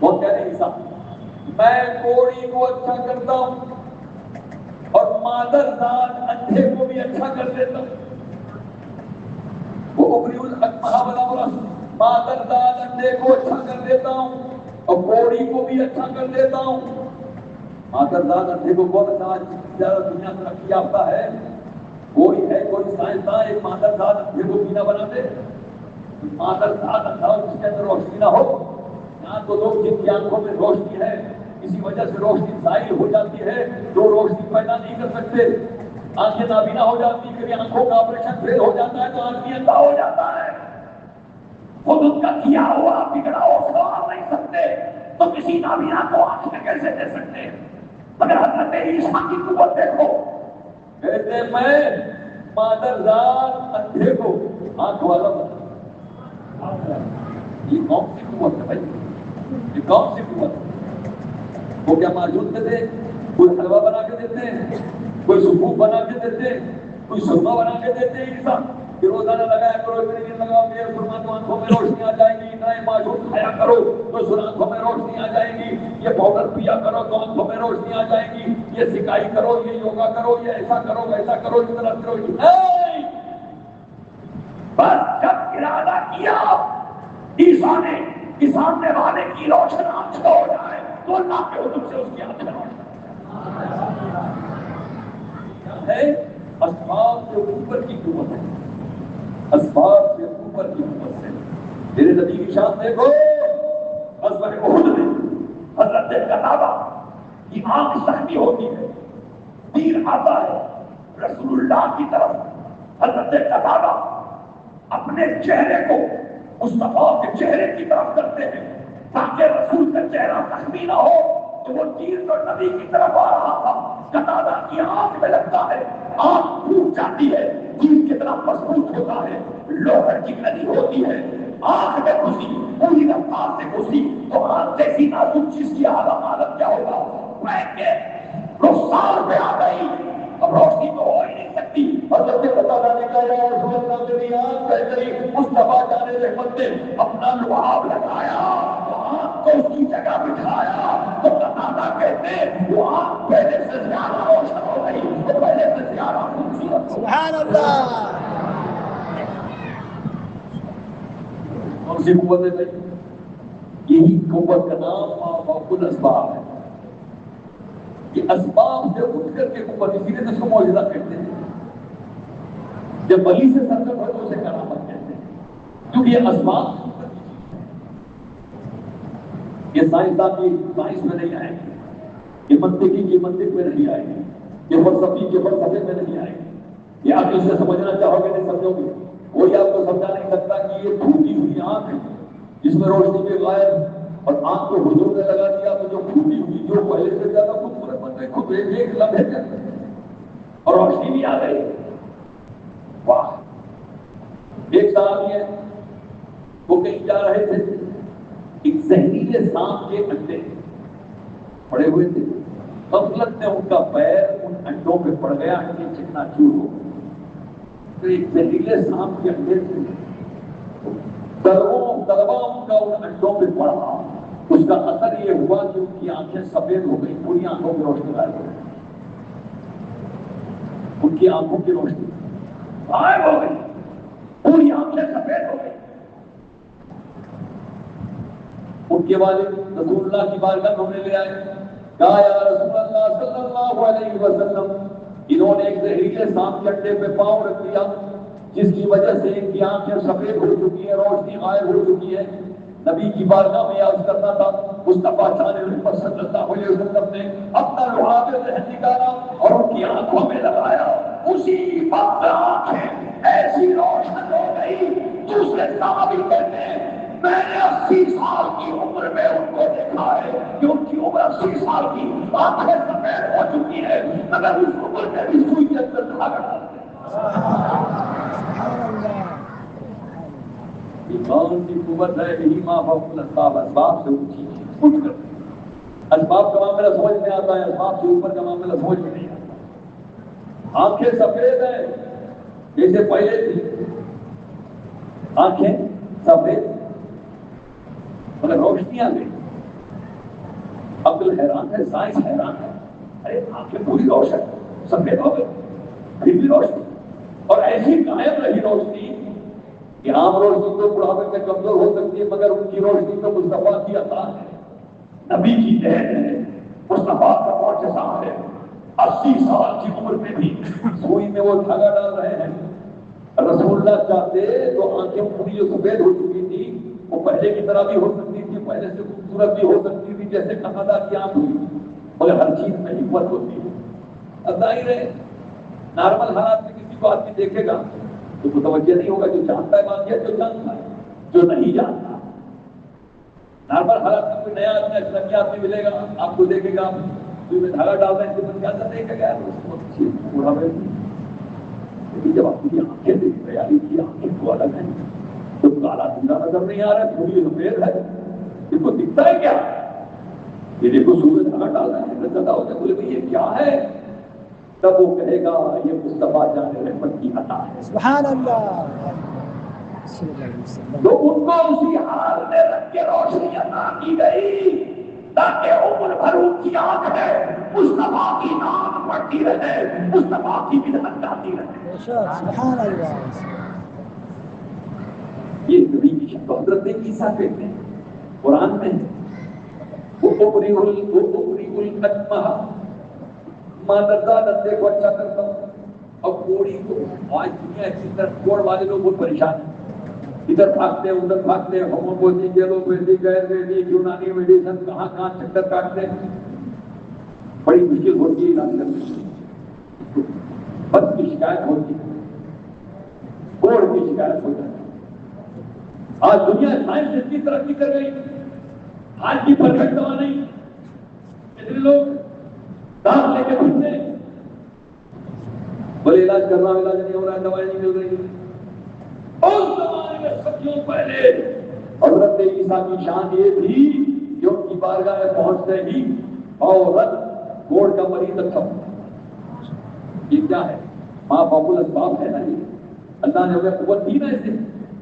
وہ کہہ رہے عیسیٰ, میں کوڑھی کو اچھا کرتا ہوں اور مادرزاد اندھے کو بھی اچھا کر دیتا ہوں. وہ ابری الاکمہ والابرص, مادرزاد اندھے کو اچھا کر دیتا ہوں اور کوڑھی کو بھی اچھا کر دیتا ہوں. مادرزاد اندھے کو کون اچھا, زیادہ دنیا ترقی یافتہ ہے, کوئی ہے کوئی سائنسدان ایک مادرزاد اندھے کو بینا بنا دے. مادرزاد اندھا جس کے اندر روشنی نہ ہو, یہاں تو لوگ جن کی آنکھوں میں روشنی ہے اسی وجہ سے روشنی ظاہر ہو جاتی ہے, جو روشنی پیدا نہیں کر سکتے. آنکھیں نابینا ہو جاتی, کبھی آنکھوں کا آپریشن فیل ہو جاتا ہے تو آدمی اندھا ہو جاتا ہے. خود ان کا کیا ہوا بگڑا ہو سنوار نہیں سکتے تو کسی نابینا کو آنکھیں کیسے دے سکتے ہیں؟ مگر حضرت عیسیٰ کی قوت دیکھو, کہتے میں مادرزاد اندھے کو آنکھ والا بنا. یہ کون سی قوت ہے بھائی, یہ کون سی قوت ہے؟ وہ کیا موجود تھے, کوئی حلوہ بنا کے دیتے ہیں, کوئی سکوب بنا کے دیتے ہیں, کوئی سرما بنا کے دیتے ہیں. عیسیٰ کہ روزانہ لگایا کرو, اتنے دن لگاؤ گے سرما تو آنکھوں میں روشنی آ جائے گی, اتنا موجود کھایا کرو تو آنکھوں میں روشنی آ جائے گی, یہ پاؤڈر پیا کرو تو آنکھوں میں روشنی آ جائے گی, یہ سکائی کرو, یہ یوگا کرو, یہ ایسا کرو ویسا کرو, اس طرح کرو. بس جب ارادہ کیا عیسیٰ نے کہ سامنے والے کی روشن آنکھ ہو جائے تو اللہ کے حکم سے اس کی آنکھ روشن ہے. اسباب سے اوپر کی قوت ہے, اسباب سے اوپر کی قوت ہے. میرے نبی کی شان دیکھو, غزوہ احد میں حضرت قتادہ کی آنکھ سختی ہوتی ہے, تیر آتا ہے رسول اللہ کی طرف. حضرت قتادہ اپنے چہرے کو مصطفیٰ کے چہرے کی طرف کرتے ہیں تاکہ رسول کا چہرہ زخمی نہ ہو. تو وہ تیر جو نبی کی طرف آ رہا تھا قتادہ کی آنکھ میں لگتا ہے, آنکھ ٹوٹ جاتی ہے, تیر کتنا مضبوط ہوتا ہے, لوہر کی نلی ہوتی ہے, آنکھ میں گھسی, پوری رفتار سے گھسی تو آنکھ جیسی نازک چیز کی حالت کیا ہوگا. رخسار پہ آ گئی, اب روشنی تو ہو ہی نہیں سکتی. دی اور جب سے پتا لانے کا یا رسول اللہ میری آنکھ بہ گئی، مصطفیٰ جان رحمت نے اپنا لحاف لگایا، وہاں کو اس کی جگہ بٹھایا تو قتادہ کہتے ہیں وہاں پہلے سے زیادہ روشن ہو گئی، تو پہلے سے زیادہ خوبصورت ہو گئی۔ سبحان اللہ۔ کون سی قوت ہے بھائی؟ یہی قوت کا نام مافوق الاسباب ہے۔ یہ اسباب سے اٹھ کر کے قوت، اسی لیے تو اس کو معجزہ کہتے ہیں۔ جب ولی سے سرکت ہو تو اسے کرامت کہتے ہیں، کیونکہ یہ اسباب یہ سائنسدان کی سائنس میں نہیں آئے گی، یہ منطقی کی منطق میں نہیں آئے گی، یہ فلسفی کے فلسفے میں نہیں آئے گی، یہ عقل سے سمجھنا چاہو گے نہیں سمجھو گے۔ کوئی آپ کو سمجھا نہیں سکتا کہ یہ پھوٹی ہوئی آنکھ ہے جس میں روشنی کے غائب، اور آنکھ کو حضور نے لگا دیا تو جو پھوٹی ہوئی جو پہلے سے زیادہ خوبصورت بن گئی، خود ایک لمحے کے اندر اور روشنی بھی آ گئی۔ واہ! ایک صاحب ہے وہ کہیں جا رہے تھے، ایک زہریلے سانپ کے انڈے پڑے ہوئے تھے، غفلت میں ان کا پیر ان انڈوں پہ پڑ گیا، انڈے چکنا چور ہو گئے۔ تو ایک زہریلے سانپ کے انڈے تھے، طلبہ ان کا ان انڈوں پہ پڑا، اس کا اثر یہ ہوا کہ ان کی آنکھیں سفید ہو گئی، پوری آنکھوں کی روشنی غائب ہو گئی، ان کی آنکھوں کی روشنی غائب ہو گئی، پوری آنکھیں سفید ہو گئی۔ ان کے والد رسول اللہ کی بارگاہ میں انہیں لے آئے، کہا یا رسول اللہ صلی اللہ علیہ وسلم، انہوں نے ایک زہریلے سانپ کے انڈے پہ پاؤں رکھ دیا جس کی وجہ سے ان کی آنکھیں سفید ہو چکی ہیں، روشنی غائب ہو چکی ہے۔ نبی کی بارگاہ میں عرض کرنا تھا، مصطفیٰ جان رحمت صلی اللہ علیہ وسلم نے اپنا لحاف ذہن نکالا اور ان کی آنکھوں میں لگایا، اسی وقت آنکھیں ایسی روشن ہو گئی۔ دوسرے صحابی کہتے ہیں میں نے 80 سال کی عمر میں ان کو دیکھا ہے کہ ان کی عمر 80 سال کی، آنکھیں سفید ہو چکی ہے، مگر اس عمر میں بھی سوئی کے اندر دھاگا ڈالتے ہیں۔ ایمان کی قوت ہے، یہی مافوق الاسباب، اسباب سے اونچی اٹھ کر۔ اسباب کا معاملہ سمجھ میں آتا ہے، اسباب سے اوپر کا معاملہ سمجھ میں نہیں آتا۔ آنکھیں سفید ہیں جیسے پہلے تھی، آنکھیں سفید مگر روشنی آ گئی۔ عقل حیران ہے، سائنس حیران ہے، ارے آنکھیں پوری روشن سفید ہو گئی، پھر بھی روشنی، اور ایسی قائم رہی روشنی کہ عام روشنی تو بڑھاپے میں کمزور ہو سکتی ہے، مگر ان کی روشنی تو مصطفیٰ کی عطا ہے، نبی کی دین ہے، مصطفیٰ کا معجزہ ہے۔ 80 سال کی عمر میں بھی سوئی میں وہ دھاگا ڈال رہے ہیں۔ رسول اللہ چاہتے تو آنکھیں پوری جو سفید ہو چکی تھی وہ پہلے کی طرح بھی ہو سکتی تھی، پہلے سے خوبصورت بھی ہو سکتی تھی، جیسے قتادہ کی آنکھ ہوئی، مگر ہر چیز میں حکمت ہوتی ہے۔ اب ظاہر ہے نارمل حالات میں کسی کو آدمی دیکھے گا تو متوجہ نہیں ہوگا، جو جانتا ہے واقعہ جو جانتا ہے، جو نہیں جانتا نارمل حالات میں کوئی نیا آدمی اجنبی آدمی ملے گا، آپ کو دیکھے گا تو میں دھاگا ڈال رہے ہیں، کیا دیکھے گا تھوڑا لیکن جب آپ کی آنکھیں دیکھ تیاری کی آنکھیں تو الگ ہیں، تو کالا دھندا نظر نہیں آ رہا ہے، تھوڑی سفید ہے، اس کو دکھتا ہے کیا؟ یہ دیکھو سورج دھاگا ڈال رہے ہیں، زیادہ ہوتا ہے، بولے بھائی یہ کیا ہے؟ تب وہ کہے گا یہ مصطفیٰ جان رحمت کی عطا ہے۔ سبحان اللہ۔ تو ان کو اسی حال میں رکھ کے روشنی عطا کی گئی تاکہ عمر بھر ان کی آنکھ ہے مصطفیٰ کی نام پڑھتی رہے، مصطفیٰ کی بدعت گاتی رہے۔ سبحان اللہ۔ یہ نبی کی شان کو حضرت عیسیٰ کہتے ہیں قرآن میں، وہ ابری الکتمہ مادرزادت دیکھو اچھا کرتا ہوں، اور کوڑی کو آج دنیا کی طرف کوڑ والے لوگ بہت پریشان ہیں، ادھر بھاگتے ہیں ادھر بھاگتے ہیں، ہوموپیتھی کے لوگ ویدک یونانی میڈیسن کہاں کہاں چکر کاٹتے ہیں، بڑی مشکل ہوتی ہے علاج کرنے، بس کی شکایت ہوتی ہے، کوڑ کی شکایت ہو جاتی ہے۔ آج دنیا سائنس اتنی ترقی کر گئی، آج کی پرفیکٹ دوا نہیں، اتنے لوگ دانت لے کے پھرتے ہیں، بولے علاج کر رہا ہوں، علاج نہیں ہو رہا ہے، دوائی نہیں مل رہی ہے۔ اس زمانے میں سچوں پہلے حضرت عیسیٰ کی شان یہ تھی کہ ان کی بارگاہ میں پہنچتے ہی عورت کوڑ کا مریض تھا، یہ کیا ہے؟ ماں فوق الاسباب ہے نا یہ، اللہ نے ہمیں قوت دی نا اسے.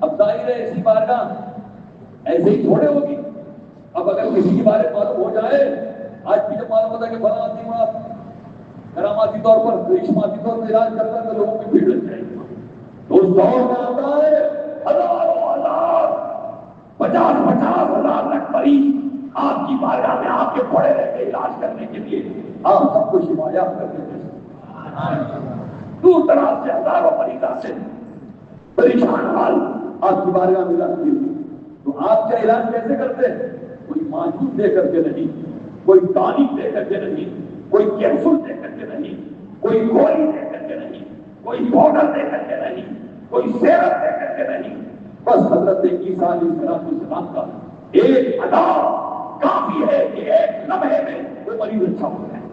اب ظاہر ہے اسی بارگاہ ایسے ہی تھوڑے ہوگی. اب اگر کسی کے بارے معلوم ہو جائے، آج بھی جب معلوم ہوتا ہے کہ فلاں آدمی وہاں کراماتی طور پر کرشماتی طور پر علاج کرتا ہے تو لوگوں کی بھیڑ لگ جائے گی. تو اس دور میں آتا ہے ہزاروں ہزار 50,000 تک مریض آپ کی بارگاہ میں آپ کے پڑے رہتے علاج کرنے کے لیے. آپ سب کو شفایاب کر دیتے ہیں. دور دراز سے ہزاروں مریض آتے ہیں پریشان حال آپ کی بارگاہ میں علاج کے لیے. تو آپ کا علاج کیسے کرتے ہیں؟ کوئی ماجوز دے کر کے نہیں، کوئی ٹانک دے کر کے نہیں، کوئی کیپسول دے کر کے نہیں، کوئی گولی دے کر کے نہیں، کوئی پاؤڈر دے کر کے نہیں، کوئی سیرپ دے کر کے نہیں. بس حضرت عیسیٰ علیہ السلام کا ایک ادا کافی ہے کہ ایک لمحے میں وہ مریض اچھا ہو جائے.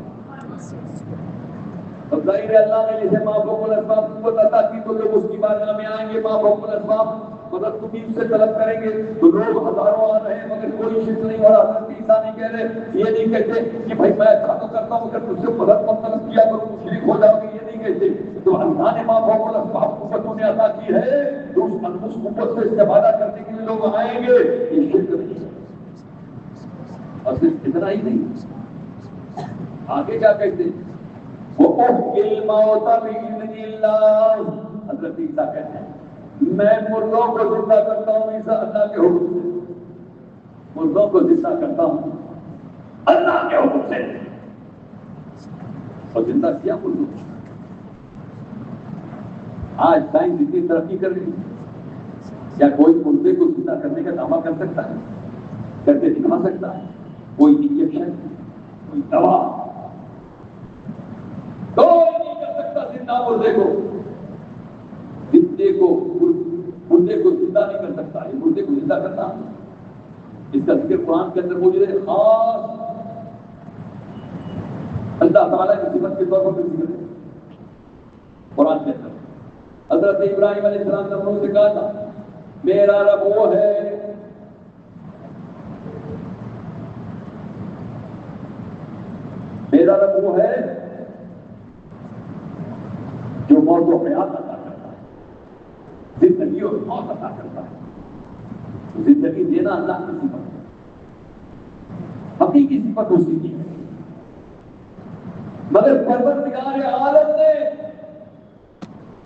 اب ظاہر اللہ نے جسے ماں فوق الاسباب قوت عطا کی تو لوگ اس کی بارگاہ میں آئیں گے ماں فوق الاسباب مدد تمید سے طلب کریں گے تو لوگ ہزاروں آ رہے ہیں مگر کوئی شک نہیں. اور حضرت عیسیٰ نہیں کہہ رہے، یہ نہیں کہتے کہ بھائی میں اچھا تو کرتا ہوں مگر تجھ سے مدد مت طلب کیا کروں مشرک ہو جاؤ گے، یہ نہیں کہتے. تو اللہ نے ماں فوق الاسباب قوت انہیں عطا کی ہے تو اس قوت سے استفادہ کرنے کے لیے لوگ آئیں گے. یہ شرک نہیں. اور صرف اتنا ہی نہیں، آگے کیا کہتے ہیں؟ وَأُحْيِي الْمَوْتَ بِإِذْنِ اللَّهِ. حضرت عیسیٰ کہتے ہیں میں مردوں کو زندہ کرتا ہوں. عیسیٰ اللہ کے حکم سے مردوں کو زندہ کرتا ہوں، اللہ کے حکم سے. اور زندہ کیا مردوں کو. آج سائنس اتنی ترقی کر رہی ہے، کیا کوئی مردے کو زندہ کرنے کا دعویٰ کر سکتا ہے؟ کر کے دکھا سکتا ہے؟ کوئی انجیکشن، کوئی دوا کوئی نہیں کر سکتا زندہ مردے کو. مردے کو زندہ نہیں کر سکتا. یہ مردے کو زندہ کرنا اس کا ذکر قرآن کے اندر موجود ہے. خاص اللہ تعالیٰ کی صفت کے طور پر ذکر ہے قرآن کے اندر. حضرت ابراہیم علیہ السلام نے انہوں سے کہا تھا میرا رب وہ ہے میرا رب وہ ہے جو موت و حیات عطا کرتا ہے، زندگی اور موت عطا کرتا ہے. زندگی دینا اللہ کی صفت ہے، حقیقی صفت اسی کی ہے. مگر پروردگار عالم نے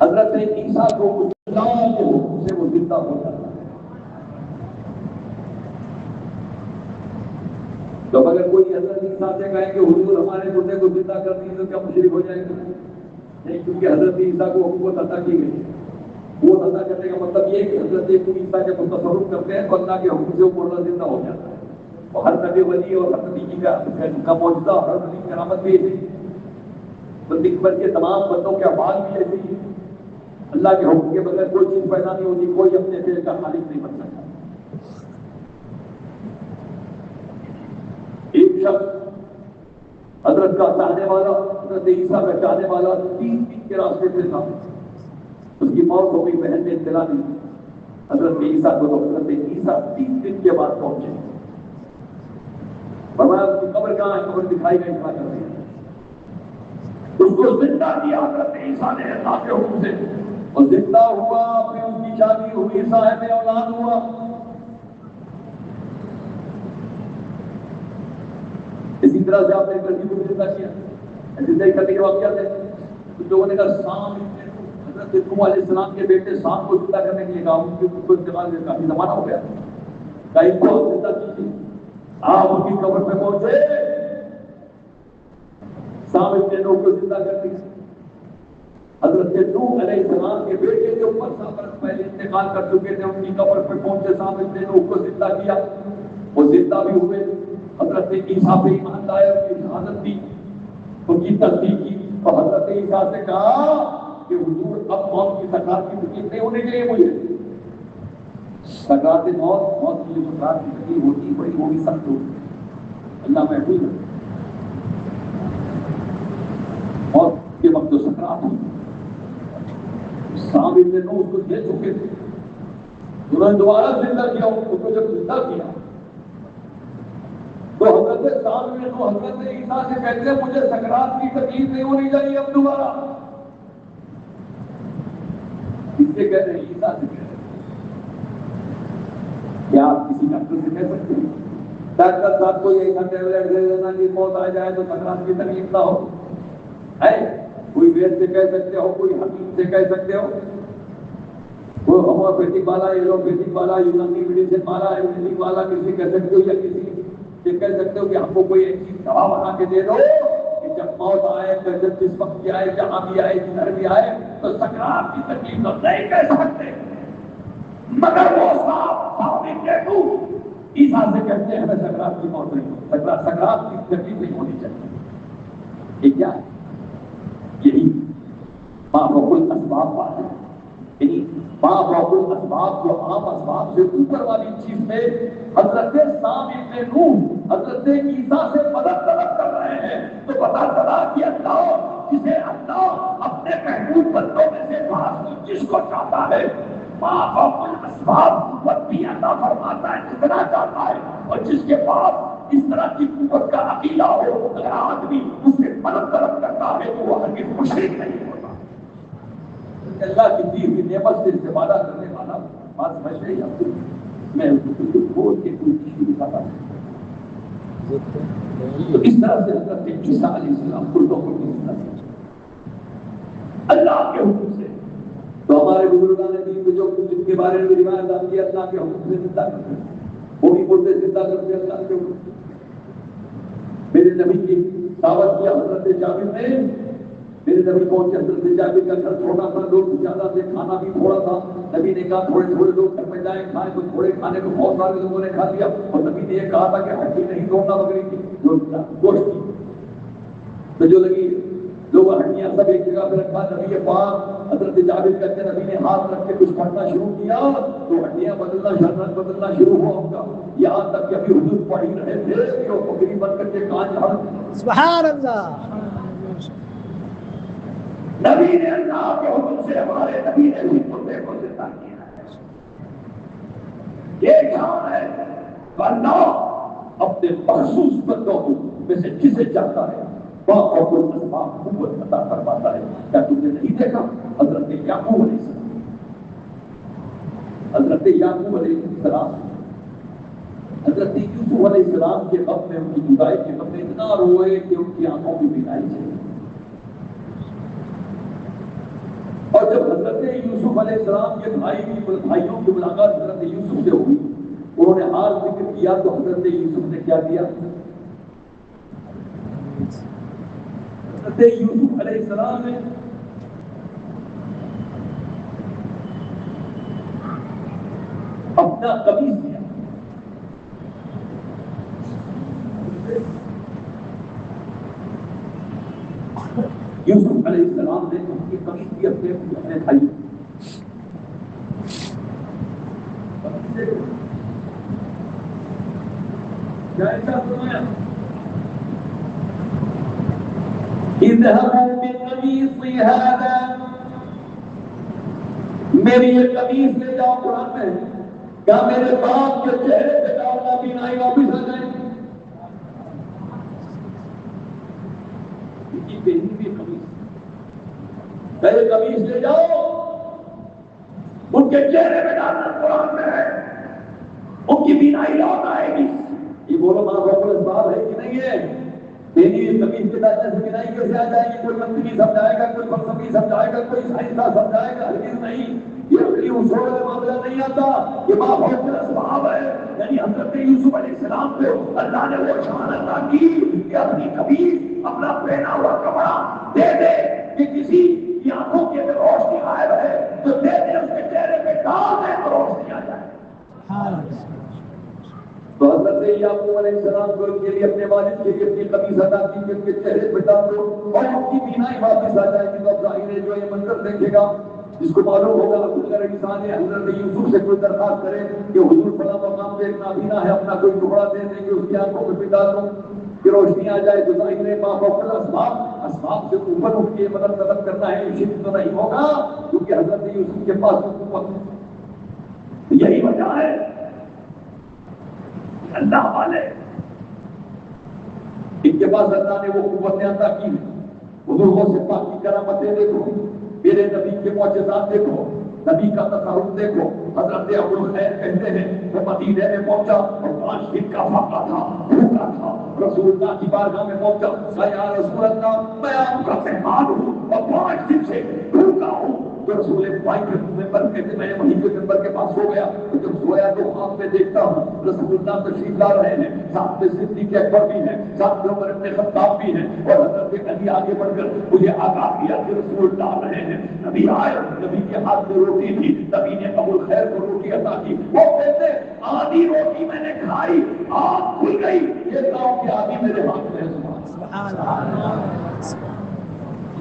حضرت عیسیٰ کو اللہ کے حکم سے وہ زندہ ہو جاتا ہے. تو اگر کوئی حضرت عیسیٰ سے کہیں کہ حضور ہمارے مردے کو زندہ کر دیے تو کیا مشرک ہو جائے گا؟ نہیں، کیونکہ حضرت عیسیٰ کو قوت عطا کی گئی. قوت عطا کرنے کا مطلب یہ ہے کہ حضرت عیسیٰ کے تصرف کرتے ہیں تو اللہ کے حکم سے وہ مردہ زندہ ہو جاتا ہے. اور ہر نبی ولی اور ہر نبی جی کا معجزہ اور ہر نبی کی کرامت بھی ایسی ہے. بندی پر کے تمام بندوں کے اعمال بھی ایسی ہے. اللہ کے حکم کے بغیر کوئی چیز پیدا نہیں ہوتی، کوئی اپنے فعل کا خالق نہیں بن سکتا. ایک شخص حضرت کا چاہنے والا، حضرت عیسیٰ کا چاہنے والا 30 دن کے راستے سے تھا. اس کی موت ہو گئی، بہن نے اطلاع دی حضرت عیسیٰ کو. تو حضرت عیسیٰ 30 دن کے بعد پہنچے. فرمایا اس کی قبر کہاں ہے؟ قبر دکھائی گئی، کھڑا کر دیا. اس کو زندہ کیا حضرت عیسیٰ نے اللہ کے حکم سے، اور زندہ ہوا. پھر اس کی شادی ہوئی، صاحب اولاد ہوا. اسی طرح سے آپ نے کرنی کو زندہ کیا. زندگی کرنے کے بعد کیا تھے؟ کچھ لوگوں نے کہا سام، حضرت نوح علیہ السلام کے بیٹے سام کو زندہ کرنے کے لیے کہا. ان کے استعمال میں کافی زمانہ ہو گیا. کہیں کو زندہ کیجیے. آپ ان کی قبر پہ پہنچے، سام ابن نوح کو زندہ کر دیا. حضرت نوح علیہ السلام کے بیٹے جو 15 برس پہلے انتقال کر چکے تھے، ان کی قبر پہ پہنچے، سام ابن نوح کو زندہ کیا. وہ زندہ بھی ہوئے. حضرت عیسیٰ پہ ایمان لائے، ان کی شہادت دی، ان کی تصدیق کی. اور حضرت عیسیٰ سے کہا کہ حضور اب موت کی سکرات کی تکلیف نہیں ہونے کے لیے مجھے. سکرات موت کی سکرات کی تکلیف ہوتی بڑی ہوگی، سخت ہوگی. اللہ محفوظ ہے. موت کے وقت جو سکرات ہوئی، سام ابن نوح اس کو دے چکے تھے. انہوں نے دوبارہ زندہ کیا. اس کو جب زندہ کیا تو حضرت سام ابن نوح حضرت عیسیٰ سے کہتے ہیں مجھے سکرات کی تکلیف نہیں ہونی چاہیے اب دوبارہ. سے کہہ رہے ہیں؟ عیسیٰ سے کہہ رہے ہیں۔ کیا آپ کسی ڈاکٹر سے کہہ سکتے ہیں ڈاکٹر صاحب کو یہ ٹیبلٹ دے دینا کہ موت آ جائے تو سکرات کی تکلیف نہ ہو؟ ہے کوئی وید سے کہہ سکتے ہو؟ کوئی حکیم سے کہہ سکتے ہو؟ وہ ہومیوپیتھک والا، ایلوپیتھک والا، یونانی میڈیسن والا، آیورویدک والا کسی کہہ سکتے ہو؟ یا کسی سے کہہ سکتے ہو کہ ہم کو کوئی ایک چیز دوا بنا کے دے دو کہ جب موت آئے، جب جس وقت بھی آئے، جہاں بھی آئے، جدھر بھی آئے تو سکرات کی تکلیف تو نہیں کہہ سکتے؟ مگر وہ صاحب عیسیٰ سے کہتے ہیں ہمیں سکرات کی موت نہیں ہو، سکرات کی تکلیف نہیں ہونی چاہیے۔ یہ کیا ہے؟ یہی ما فوق الاسباب بات ہے، یعنی ما فوق الاسباب جو عام اسباب سے اوپر والی چیز میں حضرت سام ابن نوح حضرت عیسیٰ سے مدد طلب کر رہے ہیں، تو پتہ چلا کہ اللہ جسے اللہ اپنے محبوب بندوں میں سے خاص جس کو چاہتا ہے ما فوق الاسباب قوت بھی عطا فرماتا ہے جتنا چاہتا ہے، اور جس کے پاس اس طرح کی قوت کا عقیدہ ہو اگر آدمی اس سے مدد طلب کرتا ہے تو وہ ہرگز مشرک نہیں ہوتا۔ اللہ کی دی ہوئی نعمت سے استفادہ کرنے والا بات سمجھ رہے ہیں؟ میں بول کے کوئی چیز دکھاتا ہوں تو اس طرح سے حضرت عیسیٰ علیہ السلام کلوں کو اللہ کے حکم سے، تو ہمارے بزرگان دین میں جو جن کے بارے میں روایت آتی ہے اللہ کے حکم سے زندہ کرتے ہیں، وہ بھی بولتے زندہ کرتے ہیں اللہ کے حکم سے۔ میرے نبی کی دعوت کیا حضرت جابر نے، میرے نبی پہنچے، حضرت جابر کا گھر چھوٹا تھا، لوگ زیادہ تھے، کھانا بھی تھوڑا تھا، نبی نے کہا تھوڑے تھوڑے لوگ گھر میں جائیں کھائیں، تو تھوڑے کھانے کو بہت سارے لوگوں نے کھا لیا، اور نبی نے یہ کہا تھا کہ ہڈی نہیں توڑنا بکری کی، جو گوشت کی تو جو لگی لوگ ہڈیاں سب ایک جگہ پہ رکھا، نبی پاک حضرت جابر کہتے ہیں نبی نے ہاتھ رکھ کے کچھ پڑھنا شروع کیا تو ہڈیاں بدلنا شروع ہوا ان کا، یہاں تک کہ ابھی حضور پڑھ ہی رہے تھے کہ وہ بکری بن کر کے کان جھاڑ، سبحان اللہ۔ نبی نے اللہ کے حکم سے، ہمارے نبی نے بھی مردے کو زندہ کیا ہے۔ یہ جان ہے اللہ اپنے مخصوص بندوں کو میں سے جسے چاہتا ہے باپ کو اسباب قوت عطا فرماتا ہے۔ کیا تم نے نہیں دیکھا حضرت یعقوب علیہ السلام، حضرت یعقوب علیہ السلام حضرت یوسف علیہ السلام کے غم میں، ان کی جدائی کے غم میں اتنا روئے کہ ان کی آنکھوں کی بینائی چلی، اور جب حضرت یوسف علیہ السلام کے بھائیوں کی ملاقات حضرت یوسف سے ہوئی، انہوں نے حال ذکر کیا تو حضرت یوسف نے کیا کیا؟ حضرت یوسف علیہ السلام نے اپنا قمیص دیا، یوسف علیہ السلام نے ان کی قمیص دی اپنے بھائی، جائزہ فرمایا اذهبوا بقميصي هذا، میری یہ قمیص لے جاؤ، قرآن میں کیا میرے باپ کے چہرے پہ ڈالنا بینائی واپس آ جائے؟ پہنی ہوئی قمیص، پہلے قمیص لے جاؤ، ان کے چہرے پہ ڈالنا قرآن میں ہے، ان کی بینائی لوٹ آئے گی۔ یہ بولو ماں باپ اسباب ہے کہ نہیں ہے؟ پہنی ہوئی قمیص کے ڈالنے سے بینائی کیسے آ جائے گی؟ کوئی منطقی سمجھائے گا، کوئی فلسفی سمجھائے گا، کوئی سائنسداں سمجھائے گا؟ ہرگز نہیں، یہ عقلی اصول میں معاملہ نہیں آتا، یہ ماں باپ کا اسباب ہے۔ یعنی حضرت یوسف علیہ السلام کو اللہ نے وہ شان عطا کی کہ اپنی قمیص، اپنا پہنا ہوا کپڑا دے دے کہ کسی کی آنکھوں کی اگر روشنی غائب ہے تو دے دے، اس کے چہرے پہ ڈال دے تو روشنی آ جائے۔ تو حضرت یعقوب علیہ السلام کو ان کے لیے اپنے والد کے لیے اپنی قمیص عطا کی کہ ان کے چہرے پہ ڈال دو اور ان کی بینائی واپس آ جائے گی۔ تو ظاہر ہے جو یہ منظر دیکھے گا، جس کو معلوم ہوگا اگر انسان حضرت یوسف سے کوئی درخواست کرے کہ حضور فلاں مقام پہ ایک نابینا ہے، اپنا کوئی ٹکڑا دے دیں کہ اس کی آنکھوں میں بھی ڈال دو کہ روشنی آ جائے، تو ظاہر ہے ماں باپ کا اسباب سے اوپر اٹھ کے مدد طلب کرنا ہے، شرک تو نہیں ہوگا، کیونکہ حضرت یوسف کے پاس قوت۔ یہی وجہ ہے اللہ والے ان کے پاس اللہ نے وہ قوتیں عطا کی، بزرگوں سے پاک کی کرامتیں دیکھو، میرے نبی کے معجزات دیکھو، نبی کا تصرف دیکھو. حضرت ابوالخیر کہتے ہیں وہ مدینے میں پہنچا اور 5 دن کا فاقہ تھا, بھوکا تھا. رسول اللہ کی بارگاہ میں پہنچا, کہا یا رسول اللہ میں آپ کا مہمان ہوں اور 5 دن سے بھوکا ہوں. تو رسول پاک کے ممبر کہتے میں وہیں کے ممبر کے پاس سو گیا. تو جب سویا تو خواب میں دیکھتا ہوں رسول اللہ تشریف لا رہے ہیں, ساتھ میں صدیق اکبر بھی ہیں, ساتھ میں عمر بن خطاب بھی ہیں, اور حضرت علی آگے بڑھ کر مجھے آگاہ کیا کہ رسول لا رہے ہیں. نبی آئے, نبی کے ہاتھ میں روٹی تھی, نبی نے ابوالخیر کو روٹی عطا کی. وہ کہتے آدھی روٹی میں نے کھائی, آنکھ کھل گئی, یہ گاؤں کی آدھی میرے ہاتھ میں ہے. سبحان اللہ.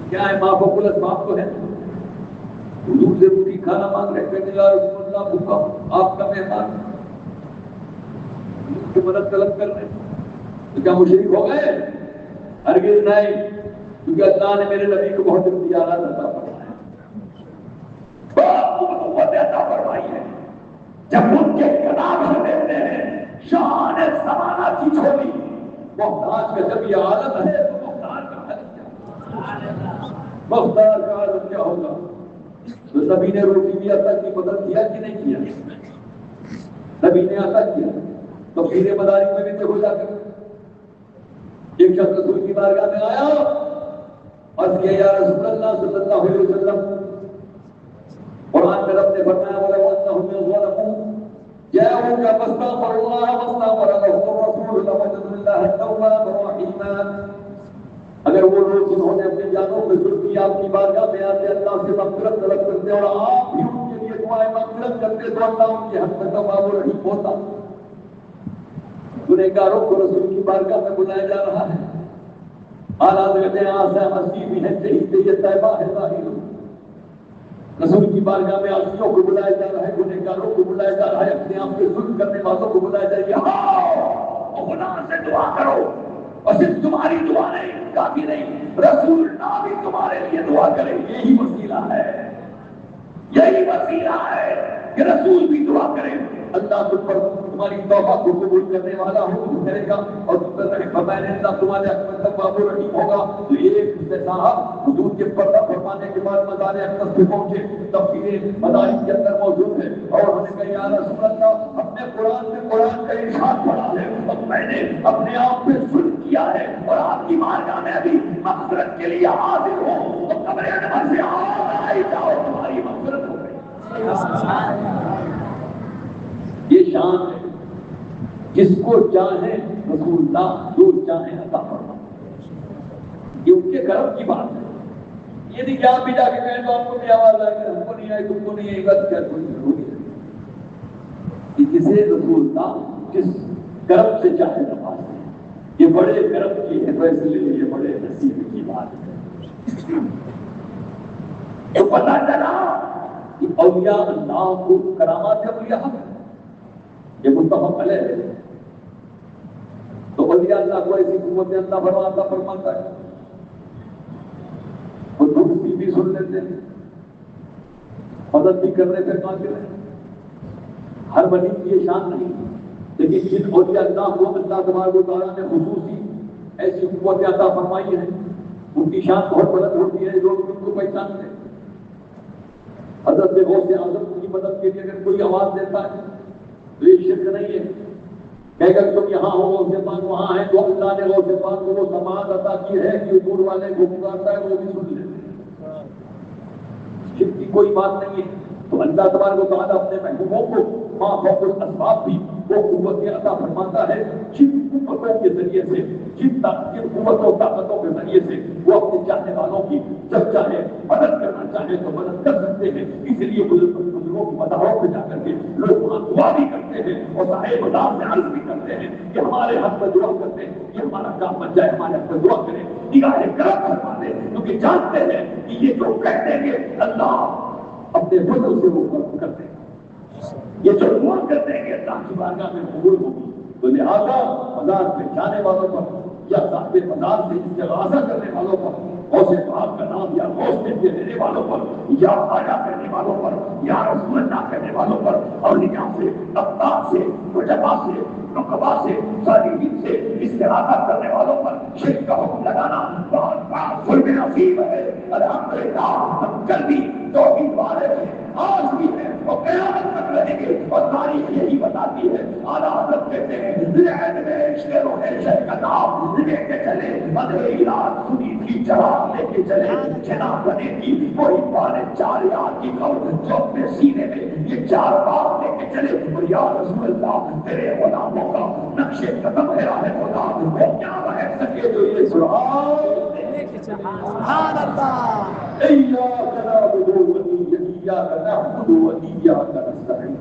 کیا ہے ماں بکل اسباب تو ہے. حضور سے روٹی کھانا مانگ رہے, کہنے یا رسول اللہ بھوکا, آپ کا مہمان کی مدد طلب کر رہے تو کیا مشرک ہو گئے؟ ہرگز نہیں, کیونکہ اللہ نے میرے نبی کو بہت اختیارات عطا فرمائے, بہت قوت عطا فرمائی ہے. جب ان کے کلام سے دیکھتے ہیں شان زمانہ کی چھوڑی, محتاج کا جب یہ عالم ہے تو محتاج کا حال کیا, محتاج کا حال کیا ہوگا. تو نبی نے روٹی بھی عطا کی, مدد کیا کہ نہیں کیا؟ نبی نے عطا کیا. تو پھر مدارک میں بھی دیکھو جا کر ایک شخص رسول کی بارگاہ میں آیا اور کہا یا رسول اللہ صلی اللہ علیہ وسلم, قرآن میں رب نے فرمایا وَلَوْ أَنَّهُمْ يَظْلَمُونَ جَاءُوكَ فَاسْتَغْفَرُوا اللَّهَ وَاسْتَغْفَرَ لَهُمُ الرَّسُولُ لَوَجَدُوا اللَّهَ تَوَّابًا رَحِيمًا. اگر وہ لوگ جنہوں نے اپنی جانوں میں ظلم کیا آپ کی بارگاہ میں آتے اللہ سے مغفرت طلب کرتے اور آپ بھی ان کے لیے دعائیں مغفرت کرتے تو اللہ ان کے حق میں تواب و رحیم ہوتا. گنہگاروں کو رسول کی بارگاہ میں بلایا جا رہا ہے. اعلیٰ حضرت آسا مسیح بھی ہے, شہید یہ طیبہ ہے ظاہر. رسول کی بارگاہ میں عاصیوں کو بلایا جا رہا ہے, گنہگاروں کو بلایا جا رہا ہے, اپنے آپ پہ ظلم کرنے والوں کو بلایا جا رہا ہے. آؤ گناہ سے دعا کرو, اور صرف تمہاری دعا نہیں کافی نہیں, رسول اللہ بھی تمہارے لیے دعا کرے. یہی وسیلہ ہے, یہی وسیلہ ہے کہ رسول بھی دعا کرے. اللہ تم پر تمہاری توبہ کو قبول کرنے والا ہو تو کرے گا, اور تم پر رحم فرمائے اللہ تمہارے حق میں تواب و رحیم ہوگا. تو ایک صاحب حضور کے پردہ فرمانے کے بعد مزار اقدس پہ پہنچے, تفسیر مدارک کے اندر موجود ہے, اور انہوں نے کہا یا رسول اللہ اپنے قرآن میں قرآن کا ارشاد پڑھا ہے اور میں نے اپنے آپ پہ ظلم کیا ہے, اور آپ کی بارگاہ میں ابھی مغفرت کے لیے حاضر ہوں, تو قبر انور سے آئے جاؤ, تمہاری مغفرت ہو گئی. یہ شان ہے, جس کو چاہیں رسول اللہ جو چاہیں عطا فرمائے. یہ ان کے کرم کی بات ہے. یہ نہیں کہ آپ بھی جا کے کہیں تو آپ کو بھی آواز آئے گی, ہم کو نہیں آئی, تم کو نہیں آئی, بس کیا کوئی ضروری ہے. کہ جسے رسول اللہ جس کرم سے چاہے نواز دیں. یہ بڑے کرم کی ہے, تو اس لیے یہ بڑے نصیب کی بات ہے. تو پتہ چلا کہ اولیاء اللہ کو کرامات اولیاء ہے, یہ متفق علیہ ہے. تو اولیاء اللہ کو ایسی قوت اللہ فرماتا ہے, وہ دوسری بھی سن لیتے ہیں, مدد بھی کرنے پہ قادر ہے. ہر ولی کی یہ شان نہیں, لیکن جن اولیاء اللہ کو اللہ تبارک و تعالیٰ نے خصوصی ایسی قوت عطا فرمائی ہے, ان کی شان بہت بلند ہوتی ہے, لوگ ان کو پہچانتے ہیں. حضرت غوث اعظم کی مدد کے لیے اگر کوئی آواز دیتا ہے تو یہ شرک نہیں ہے. کہ اگر تم یہاں ہو غوث پاک وہاں ہے, تو اللہ نے غوث پاک کو وہ سماعت عطا کی ہے کہ دور والے کو پکارتا ہے وہ بھی سن لیتے ہیں. شرک کی کوئی بات نہیں ہے. تو اللہ تبارک و تعالیٰ اپنے محبوبوں کو ماں فوق الاسباب بھی وہ قوت عطا فرماتا ہے, جن قوتوں کے ذریعے سے, جن قوتوں طاقتوں کے ذریعے سے وہ اپنے چاہنے والوں کی جب چاہے مدد کرنا چاہے تو مدد کر سکتے ہیں. اس لیے بزرگوں کی مزاروں پہ جا کر کے لوگ وہاں دعا بھی کرتے ہیں اور صاحب مدار سے عرض بھی کرتے ہیں کہ ہمارے حق میں دعا کرتے ہیں, یہ ہمارا کام بن جائے, ہمارے حق میں دعا کریں, نگاہ کرم فرما دیں, کیونکہ جانتے ہیں کہ یہ جو کہتے ہیں اللہ اپنے فضل سے وہ کرتے ہیں. یہ جو دعا کرتے ہیں کہ اللہ کی بارگاہ میں قبول ہوگی, تو لہٰذا مزار پہ جانے والوں پر یا صاحب مزار سے استغاثہ کرنے والوں پر غوث پاک کا نام یا غوث کے دینے والوں پر یا خواجہ کہنے والوں پر یا رسول اللہ کہنے والوں پر اولیاء سے اقطاب سے رجبا سے نقبا سے صالحین سے استغاثہ کرنے والوں پر شرک کا حکم لگانا بہت بڑا ظلم عظیم ہے. الحمدللہ ہم کل بھی توحید والے ہیں، آج بھی ہیں اور قیامت تک رہیں گے. اور تاریخ یہی بتاتی ہے. اعلیٰ حضرت کہتے ہیں لہن میں شیر و حیشت کا نام لے کے چلے اندھیری رات سنی تھی چراغ لے کے چلے جنا بنے تھی وہی پانے 4 یاد کی قبر جو اپنے سینے میں یہ 4 بات لے کے چلے. اور یا رسول اللہ تیرے غلاموں کا نقش قدم ہے راہ خدا وہ کیا رہ سکے جو یہ سبحان سبحان اللہ. إياك نعبد وإياك نعبد وإياك نستعين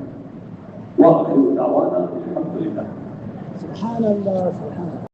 وآخر دعوانا الحمد لله. سبحان اللہ سبحان اللہ.